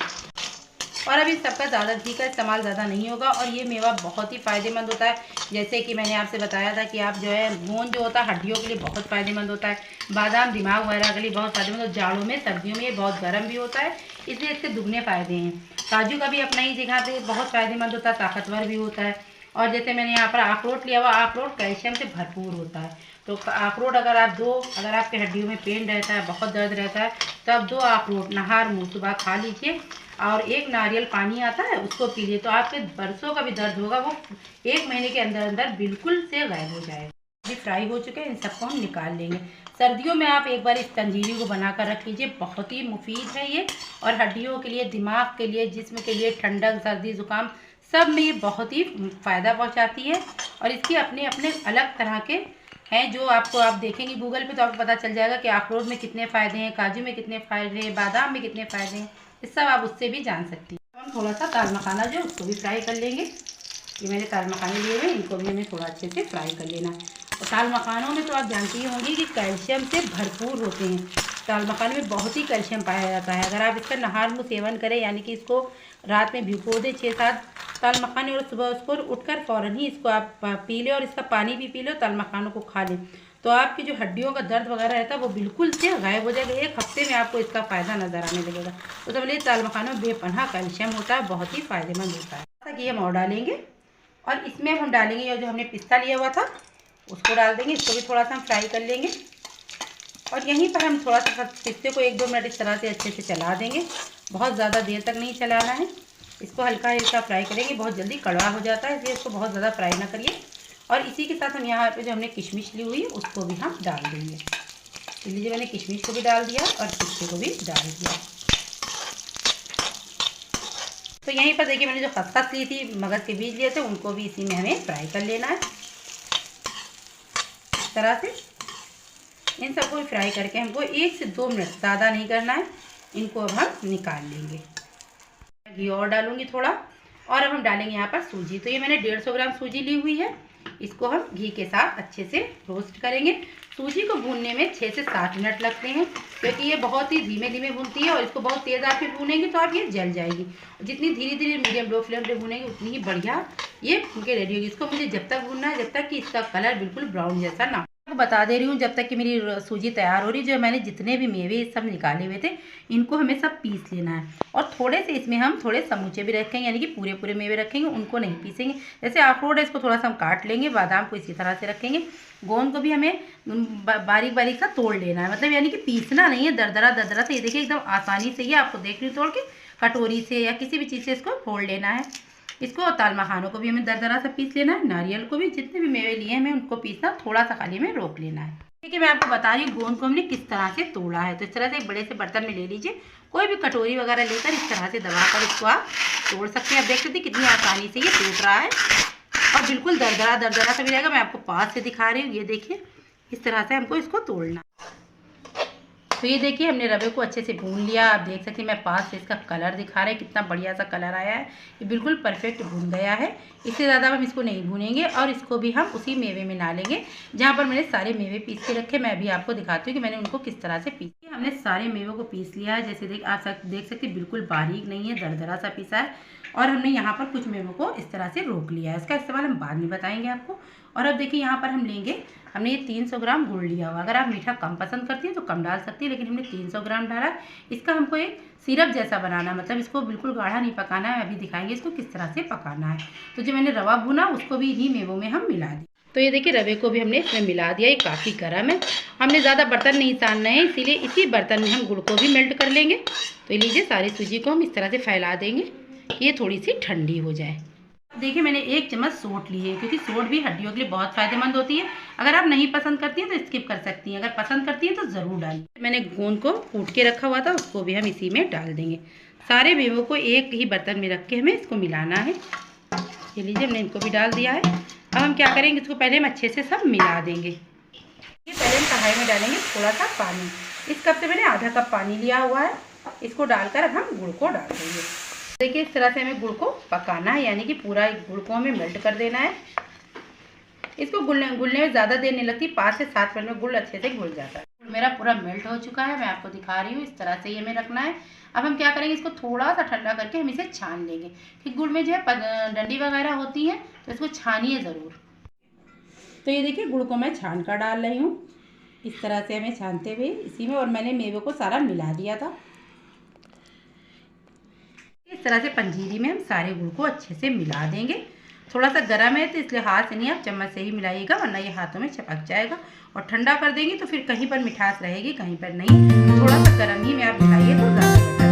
और अभी सबका ज़्यादा घी का इस्तेमाल ज़्यादा नहीं होगा। और ये मेवा बहुत ही फ़ायदेमंद होता है। जैसे कि मैंने आपसे बताया था कि आप जो है गोंद जो होता है हड्डियों के लिए बहुत फ़ायदेमंद होता है। बादाम दिमाग वगैरह के लिए बहुत फ़ायदेमंद, और जाड़ों में सर्दियों में ये बहुत गर्म भी होता है, इसलिए इसके दुगने फ़ायदे हैं। काजू का भी अपना ही जगह पे बहुत फ़ायदेमंद होता है, ताकतवर भी होता है। और जैसे मैंने यहाँ पर अखरोट लिया हुआ, अखरोट कैल्शियम से भरपूर होता है। तो अखरोट अगर आपके हड्डियों में पेन रहता है, बहुत दर्द रहता है, तो आप 2 अखरोट नहार मुँह सुबह खा लीजिए। और 1 नारियल पानी आता है उसको पी लिए, तो आपके बरसों का भी दर्द होगा वो 1 महीने के अंदर अंदर बिल्कुल से गायब हो जाएगा। अभी फ्राई हो चुके हैं, इन सबको हम निकाल लेंगे। सर्दियों में आप एक बार इस पंजीरी को बनाकर रख लीजिए, बहुत ही मुफीद है ये। और हड्डियों के लिए, दिमाग के लिए, जिस्म के लिए, ठंडक सर्दी ज़ुकाम सब में ये बहुत ही फ़ायदा पहुँचाती है। और इसके अपने अपने अलग तरह के हैं जो आप देखेंगे गूगल पे तो आपको पता चल जाएगा कि अखरोट में कितने फ़ायदे हैं, काजू में कितने फ़ायदे हैं, बादाम में कितने फ़ायदे हैं, इस सब आप उससे भी जान सकती हैं। हम थोड़ा सा ताल मखाना जो है उसको भी फ्राई कर लेंगे। ये मैंने ताल मखाने लिए हुए, इनको भी हमें थोड़ा अच्छे से फ्राई कर लेना है। और ताल मखानों में तो आप जानती ही होंगी कि कैल्शियम से भरपूर होते हैं। ताल मखाने में बहुत ही कैल्शियम पाया जाता है। अगर आप इसका नहार मुँह सेवन करें, यानी कि इसको रात में भिगो दें 6-7 ताल मखाने और सुबह उसको उठकर फ़ौरन ही इसको आप पी लें और इसका पानी भी पी लो, ताल मखानों को खा लें, तो आपकी जो हड्डियों का दर्द वगैरह रहता है वो बिल्कुल से गायब हो जाएगा। 1 हफ्ते में आपको इसका फ़ायदा नज़र आने लगेगा। तो समझिए ताल मखानों में बेपनाह कैल्शियम होता है, बहुत ही फ़ायदेमंद होता है। जैसा कि हम और डालेंगे, और इसमें हम डालेंगे ये जो हमने पिस्ता लिया हुआ था उसको डाल देंगे। इसको भी थोड़ा सा हम फ्राई कर लेंगे। और यहीं पर हम थोड़ा सा पिस्ते को 1-2 मिनट इस तरह से अच्छे से चला देंगे। बहुत ज़्यादा देर तक नहीं चलाना है, इसको हल्का हल्का फ्राई करेंगे। बहुत जल्दी कड़वा हो जाता है, इसलिए इसको बहुत ज़्यादा फ्राई ना करिए। और इसी के साथ हम यहाँ पे जो हमने किशमिश ली हुई है उसको भी हम डाल देंगे। तो लीजिए मैंने किशमिश को भी डाल दिया और पिस्ते को भी डाल दिया। तो यहीं पर देखिए मैंने जो खसखस ली थी, मगज के बीज लिए थे, उनको भी इसी में हमें फ्राई कर लेना है इस तरह से। इन सबको फ्राई करके हमको 1 से 2 मिनट, ज़्यादा नहीं करना है। इनको अब हम निकाल लेंगे। घी और डालूंगी थोड़ा, और अब हम डालेंगे यहाँ पर सूजी। तो ये मैंने 150 ग्राम सूजी ली हुई है। इसको हम घी के साथ अच्छे से रोस्ट करेंगे। सूजी को भूनने में 6 से 7 मिनट लगते हैं, क्योंकि ये बहुत ही धीमे धीमे भूनती है, और इसको बहुत तेज़ आंच पे भूनेंगे तो आप ये जल जाएगी। जितनी धीरे धीरे मीडियम लो फ्लेम पे भूनेंगे उतनी ही बढ़िया ये भून के रेडी होगी। इसको मुझे जब तक भूनना है जब तक कि इसका कलर बिल्कुल ब्राउन जैसा ना। आपको बता दे रही हूँ, जब तक कि मेरी सूजी तैयार हो रही, जो मैंने जितने भी मेवे सब निकाले हुए थे इनको हमें सब पीस लेना है। और थोड़े से इसमें हम थोड़े समूचे भी रखेंगे, यानी कि पूरे पूरे मेवे रखेंगे, उनको नहीं पीसेंगे। जैसे अखरोट है, इसको थोड़ा सा हम काट लेंगे, बादाम को इसी तरह से रखेंगे। गोंद को भी हमें बारीक बारीक सा तोड़ लेना है, मतलब यानी कि पीसना नहीं है, दरदरा दरदरा से। ये देखिए एकदम आसानी से, ये आपको देख रही तोड़ के कटोरी से या किसी भी चीज़ से इसको फोड़ लेना है। इसको ताल मखानों को भी हमें दरदरा सा पीस लेना है। नारियल को भी, जितने भी मेवे लिए हैं हमें उनको पीसना थोड़ा सा खाली में रोक लेना है। ठीक है, मैं आपको बता रही हूँ गोंद को हमने किस तरह से तोड़ा है। तो इस तरह से एक बड़े से बर्तन में ले लीजिए, कोई भी कटोरी वगैरह लेकर इस तरह से दबाकर इसको आप तोड़ सकते हैं। आप देख सकते हैं कितनी आसानी से ये टूट रहा है, और बिल्कुल दरदरा दरदरा सा भी रहेगा। मैं आपको पास से दिखा रही हूँ, ये देखिए इस तरह से हमको इसको तोड़ना। तो ये देखिए हमने रवे को अच्छे से भून लिया। आप देख सकते हैं मैं पास से इसका कलर दिखा रहा है, कितना बढ़िया सा कलर आया है। ये बिल्कुल परफेक्ट भून गया है। इससे ज़्यादा हम इसको नहीं भूनेंगे, और इसको भी हम उसी मेवे में डालेंगे जहाँ पर मैंने सारे मेवे पीस के रखे। मैं भी आपको दिखाती हूँ कि मैंने उनको किस तरह से पीस। हमने सारे मेवों को पीस लिया है, जैसे आप देख सकते हैं बिल्कुल बारीक नहीं है, दरदरा सा पीसा है। और हमने यहाँ पर कुछ मेवों को इस तरह से रोक लिया है। इसका इस्तेमाल हम बाद में बताएंगे आपको। और अब देखिए यहाँ पर हम लेंगे, हमने ये 300 ग्राम गुड़ लिया हुआ। अगर आप मीठा कम पसंद करती हैं तो कम डाल सकती है, लेकिन हमने 300 ग्राम डाला। इसका हमको एक सिरप जैसा बनाना है, मतलब इसको बिल्कुल गाढ़ा नहीं पकाना है। अभी दिखाएंगे इसको किस तरह से पकाना है। तो जो मैंने रवा भुना उसको भी इन्हीं मेवों में हम मिला दें। तो ये देखिए रवे को भी हमने इसमें मिला दिया। ये काफ़ी गर्म है, हमने ज़्यादा बर्तन नहीं सानना है, इसीलिए इसी बर्तन में हम गुड़ को भी मेल्ट कर लेंगे। तो लीजिए सारी सूजी को हम इस तरह से फैला देंगे, ये थोड़ी सी ठंडी हो जाए। देखिए मैंने 1 चम्मच सोंठ ली है, क्योंकि सोंठ भी हड्डियों के लिए बहुत फ़ायदेमंद होती है। अगर आप नहीं पसंद करती हैं तो स्किप कर सकती हैं, अगर पसंद करती हैं तो ज़रूर डालें। मैंने गोंद को कूट के रखा हुआ था, उसको भी हम इसी में डाल देंगे। सारे मेवों को एक ही बर्तन में रख के हमें इसको मिलाना है। ये लीजिए हमने इनको भी डाल दिया है। अब हम क्या करेंगे, इसको पहले हम अच्छे से सब मिला देंगे। ये पहले हम कढ़ाई में डालेंगे थोड़ा सा पानी। इस कप से मैंने आधा कप पानी लिया हुआ है। इसको डालकर अब हम गुड़ को डाल देंगे। देखिए इस तरह से हमें गुड़ को पकाना है, यानी कि पूरा गुड़ को हमें मेल्ट कर देना है। इसको गुलने में ज़्यादा देर नहीं लगती, 5 से 7 मिनट में गुड़ अच्छे से घुल जाता है। गुड़ मेरा पूरा मेल्ट हो चुका है, मैं आपको दिखा रही हूँ। इस तरह से ये हमें रखना है। अब हम क्या करेंगे, इसको थोड़ा सा ठंडा करके हम इसे छान लेंगे, कि गुड़ में जो है डंडी वगैरह होती है, तो इसको छानिए ज़रूर। तो ये देखिए गुड़ को मैं छान कर डाल रही हूँ, इस तरह से हमें छानते हुए इसी में। और मैंने मेवे को सारा मिला दिया था। इस तरह से पंजीरी में हम सारे गुड़ को अच्छे से मिला देंगे। थोड़ा सा गर्म है तो इसलिए हाथ से नहीं, आप चम्मच से ही मिलाइएगा, वरना ये हाथों में चिपक जाएगा। और ठंडा कर देंगे तो फिर कहीं पर मिठास रहेगी, कहीं पर नहीं। थोड़ा सा गर्म ही में आप मिलाइए तो ज़्यादा बेहतर होता है।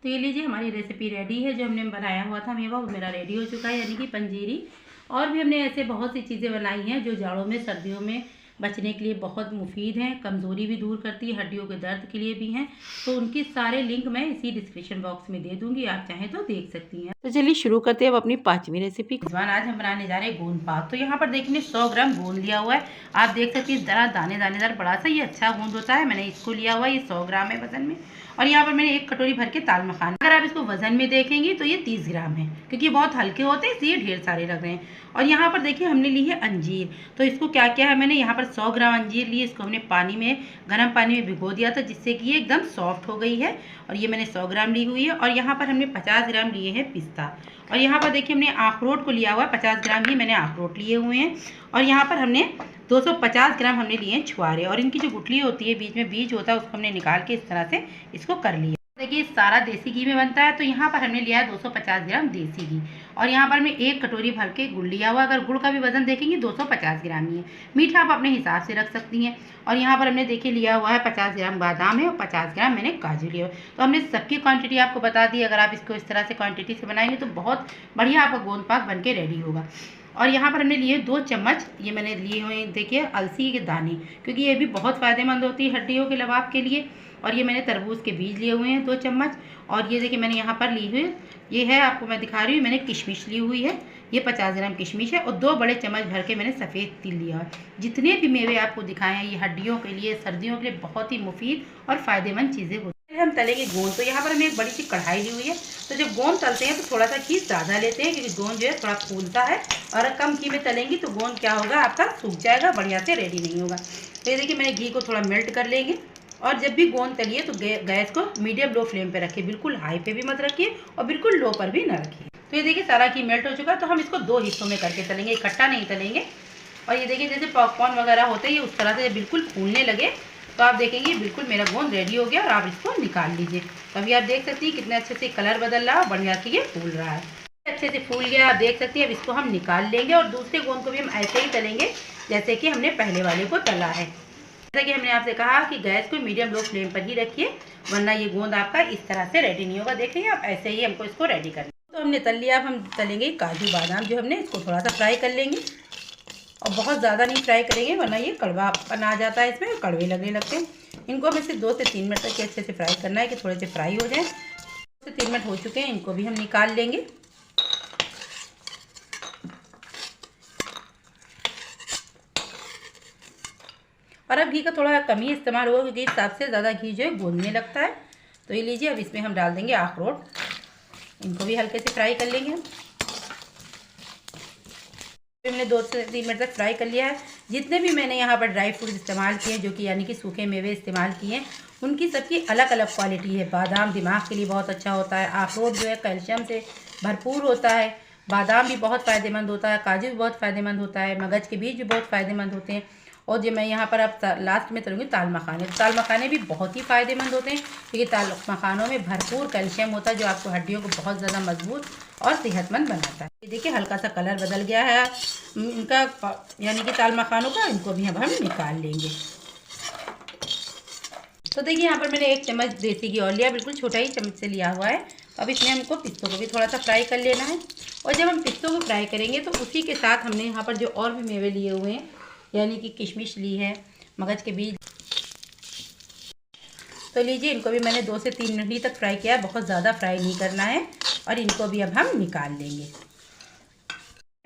तो ये लीजिए हमारी रेसिपी रेडी है। जो हमने बनाया हुआ था मेवा वो मेरा रेडी हो चुका है, यानी कि पंजीरी। और भी हमने ऐसे बहुत सी चीज़ें बनाई हैं जो जाड़ों में सर्दियों में बचने के लिए बहुत मुफीद हैं, कमज़ोरी भी दूर करती है, हड्डियों के दर्द के लिए भी हैं। तो उनकी सारे लिंक मैं इसी डिस्क्रिप्शन बॉक्स में दे दूंगी, आप चाहें तो देख सकती हैं। तो चलिए शुरू करते हैं अब अपनी 5वीं रेसिपी। आज हम बनाने जा रहे हैं गोंद पाक। तो यहाँ पर देखिए 100 ग्राम गोंद लिया हुआ है। आप देख सकते हैं ज़रा दानेदार बड़ा सा, ये अच्छा गोंद होता है। मैंने इसको लिया हुआ है, ये 100 ग्राम है वजन में। और यहाँ पर मैंने 1 कटोरी भर के ताल मखान। अगर आप इसको वजन में देखेंगी तो ये 30 ग्राम है, क्योंकि ये बहुत हल्के होते हैं इसलिए ढेर सारे लग रहे हैं। और यहाँ पर देखिए हमने ली है अंजीर। तो इसको क्या किया है मैंने, यहाँ पर 100 ग्राम अंजीर ली, इसको हमने पानी में, गर्म पानी में भिगो दिया था, जिससे कि ये एकदम सॉफ्ट हो गई है। और ये मैंने 100 ग्राम ली हुई है। और यहाँ पर हमने 50 ग्राम लिए हैं पिस्ता। और यहाँ पर देखिए हमने अखरोट को लिया हुआ है, 50 ग्राम ही मैंने अखरोट लिए हुए हैं। और यहाँ पर हमने 250 ग्राम हमने लिए हैं छुआरे। और इनकी जो गुठली होती है, बीच में बीज होता है, उसको हमने निकाल के इस तरह से इसको कर लिया। देखिए सारा देसी घी में बनता है। तो यहाँ पर हमने लिया है 250 ग्राम देसी घी। और यहाँ पर मैं 1 कटोरी भर के गुड़ लिया हुआ। अगर गुड़ का भी वजन देखेंगे 250 ग्राम ही है। मीठा आप अपने हिसाब से रख सकती हैं। और यहाँ पर हमने देखिए लिया हुआ है 50 ग्राम बादाम है और 50 ग्राम मैंने काजू लिया हुआ। तो हमने सबकी क्वांटिटी आपको बता दी। अगर आप इसको इस तरह से क्वांटिटी से बनाएंगे तो बहुत बढ़िया आपका गोंद पाक बन के रेडी होगा। और यहाँ पर हमने लिए 2 चम्मच, ये मैंने लिए हुए हैं देखिए अलसी के दाने, क्योंकि ये भी बहुत फ़ायदेमंद होती है हड्डियों के लबाब के लिए। और ये मैंने तरबूज के बीज लिए हुए हैं 2 चम्मच। और ये देखिए मैंने यहाँ पर ली हुई, ये है आपको मैं दिखा रही हूँ, मैंने किशमिश ली हुई है, ये 50 ग्राम किशमिश है। और 2 बड़े चम्मच भर के मैंने सफ़ेद तिल लिया है। जितने भी मेवे आपको दिखाए हैं ये हड्डियों के लिए, सर्दियों के लिए बहुत ही मुफीद और फ़ायदेमंद चीज़ें होती हैं। हम तलेंगे गोंद, तो यहाँ पर हमने एक बड़ी सी कढ़ाई ली हुई है। तो जब गोंद तलते हैं तो थोड़ा सा घी ज़्यादा लेते हैं, क्योंकि गोंद जो है थोड़ा फूलता है, और कम घी में तलेंगी तो गोंद क्या होगा आपका सूख जाएगा, बढ़िया से रेडी नहीं होगा। तो ये देखिए मैंने घी को थोड़ा मेल्ट कर लेंगे। और जब भी गोंद तलिए तो गैस को मीडियम लो फ्लेम पे रखिए, बिल्कुल हाई पे भी मत रखिए और बिल्कुल लो पर भी ना रखिए। तो ये देखिए सारा घी मेल्ट हो चुका है। तो हम इसको 2 हिस्सों में करके तलेंगे, इकट्ठा नहीं तलेंगे। और ये देखिए जैसे पॉपकॉर्न वगैरह होते हैं, ये उस तरह से बिल्कुल फूलने लगे तो आप देखेंगे बिल्कुल मेरा गोंद रेडी हो गया और आप इसको निकाल लीजिए। तो अभी आप देख सकती हैं कितने अच्छे से कलर बदल रहा है, बढ़िया से ये फूल रहा है, अच्छे से फूल गया आप देख सकती हैं। अब इसको हम निकाल लेंगे और दूसरे गोंद को भी हम ऐसे ही तलेंगे जैसे कि हमने पहले वाले को तला है। जैसा कि हमने आपसे कहा कि गैस को मीडियम लो फ्लेम पर ही रखिए, वरना ये गोंद आपका इस तरह से रेडी नहीं होगा। देखेंगे आप ऐसे ही हमको इसको रेडी करना। तो हमने तल लिया, अब हम तलेंगे काजू बादाम जो हमने, इसको थोड़ा सा फ्राई कर लेंगे और बहुत ज़्यादा नहीं फ्राई करेंगे, वरना ये कड़वापन आ जाता है, इसमें कड़वे लगने लगते हैं। इनको हमें सिर्फ 2 से 3 मिनट तक अच्छे से फ्राई करना है कि थोड़े से फ्राई हो जाए। 2 से 3 मिनट हो चुके हैं, इनको भी हम निकाल लेंगे। और अब घी का थोड़ा कम ही इस्तेमाल होगा, क्योंकि सबसे ज़्यादा घी जो है गोंद में लगता है। तो ये लीजिए, अब इसमें हम डाल देंगे अखरोट, इनको भी हल्के से फ्राई कर लेंगे हम। हमने 2 से 3 मिनट तक फ्राई कर लिया है। जितने भी मैंने यहाँ पर ड्राई फ्रूट इस्तेमाल किए जो कि यानी कि सूखे मेवे इस्तेमाल किए हैं, उनकी सबकी अलग अलग क्वालिटी है। बादाम दिमाग के लिए बहुत अच्छा होता है, अखरोट जो है कैल्शियम से भरपूर होता है, बादाम भी बहुत फ़ायदेमंद होता है, काजू भी बहुत फ़ायदेमंद होता है, मगज के बीज भी बहुत फ़ायदेमंद होते हैं। और जो मैं यहाँ पर अब लास्ट में तलूँगी ताल मखाने, ताल मखाने भी बहुत ही फ़ायदेमंद होते हैं, क्योंकि ताल मखानों में भरपूर कैल्शियम होता है जो आपको हड्डियों को बहुत ज़्यादा मजबूत और सेहतमंद बनाता है। ये देखिए हल्का सा कलर बदल गया है इनका, यानी कि ताल मखानों का, इनको भी अब हम निकाल लेंगे। तो देखिए यहाँ पर मैंने 1 चम्मच देसी घी और लिया, बिल्कुल छोटा ही चम्मच से लिया हुआ है। अब इसमें हमको पिस्तों को भी थोड़ा सा फ्राई कर लेना है। और जब हम पिस्तों को फ्राई करेंगे तो उसी के साथ हमने यहाँ पर जो और भी मेवे लिए हुए हैं, यानी कि किशमिश ली है, मगज के बीज, तो लीजिए इनको भी मैंने 2 से 3 मिनट ही तक फ्राई किया है, बहुत ज़्यादा फ्राई नहीं करना है। और इनको भी अब हम निकाल लेंगे।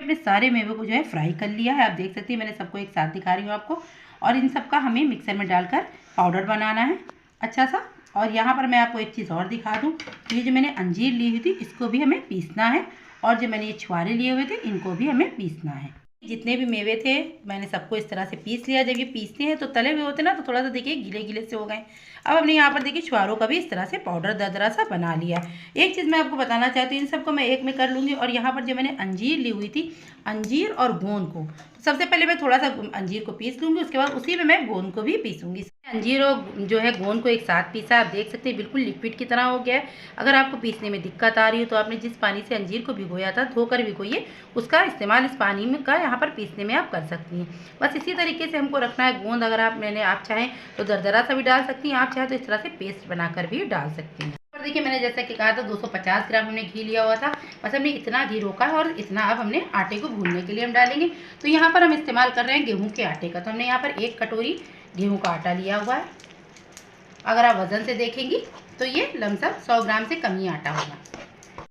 मैंने सारे मेवे को जो है फ्राई कर लिया है, आप देख सकती हैं, मैंने सबको एक साथ दिखा रही हूँ आपको। और इन सब का हमें मिक्सर में डालकर पाउडर बनाना है अच्छा सा। और यहाँ पर मैं आपको एक चीज़ और दिखा दूँ, ये जो मैंने अंजीर ली हुई थी इसको भी हमें पीसना है, और जो मैंने ये छुआरे लिए हुए थे इनको भी हमें पीसना है। जितने भी मेवे थे मैंने सबको इस तरह से पीस लिया। जब ये पीसते हैं तो तले हुए होते ना, तो थोड़ा सा देखिए गीले गीले से हो गए। अब हमने यहाँ पर देखिए छुआरों का भी इस तरह से पाउडर दरदरा सा बना लिया। एक चीज़ मैं आपको बताना चाहती हूँ, इन सबको मैं एक में कर लूँगी। और यहाँ पर जो मैंने अंजीर ली हुई थी, अंजीर और गोंद को, तो सबसे पहले मैं थोड़ा सा अंजीर को पीस लूँगी, उसके बाद उसी में मैं गोंद को भी पीसूँगी। अंजीर और जो है गोंद को एक साथ पीसा, आप देख सकते हैं बिल्कुल लिक्विड की तरह हो गया है। अगर आपको पीसने में दिक्कत आ रही हो तो आपने जिस पानी से अंजीर को भिगोया था, धोकर भिगोइए, उसका इस्तेमाल इस पानी में का यहाँ पर पीसने में आप कर सकती हैं। बस इसी तरीके से हमको रखना है। गोंद अगर आप चाहें तो दरदरा सा भी डाल सकती हैं, आप चाहें तो इस तरह से पेस्ट बनाकर भी डाल सकती हैं। और देखिए मैंने जैसा कि कहा था 250 ग्राम हमने घी लिया हुआ था, बस हमने इतना घी रोका है। और इतना अब हमने आटे को भूनने के लिए हम डालेंगे। तो यहाँ पर हम इस्तेमाल कर रहे हैं गेहूँ के आटे का। तो हमने यहाँ पर 1 कटोरी गेहूँ का आटा लिया हुआ है। अगर आप वज़न से देखेंगी तो ये लमसम 100 ग्राम से कम ही आटा होगा।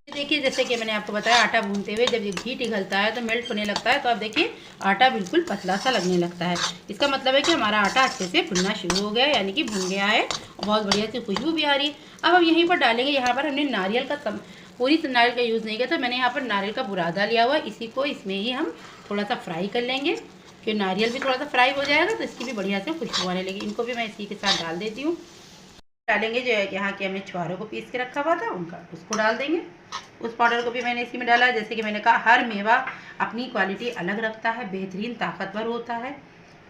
देखिए जैसे कि मैंने आपको बताया, आटा भूनते हुए जब ये घी पिघलता है तो मेल्ट होने लगता है, तो आप देखिए आटा बिल्कुल पतला सा लगने लगता है। इसका मतलब है कि हमारा आटा अच्छे से भुनना शुरू हो गया है, यानी कि भुन गया है और बहुत बढ़िया सी खुशबू भी आ रही है। अब हम यहीं पर डालेंगे, यहाँ पर हमने नारियल का पूरी नारियल का यूज़ नहीं किया था, मैंने यहाँ पर नारियल का बुरादा लिया हुआ है। इसी को इसमें ही हम थोड़ा सा फ्राई कर लेंगे, कि नारियल भी थोड़ा सा फ्राई हो जाएगा तो इसकी भी बढ़िया से खुशबू आने लगी। इनको भी मैं इसी के साथ डाल देती हूँ। डालेंगे जो है यहाँ के हमने छुआरों को पीस के रखा हुआ था उनका, उसको डाल देंगे। उस पाउडर को भी मैंने इसी में डाला है। जैसे कि मैंने कहा, हर मेवा अपनी क्वालिटी अलग रखता है, बेहतरीन ताकतवर होता है,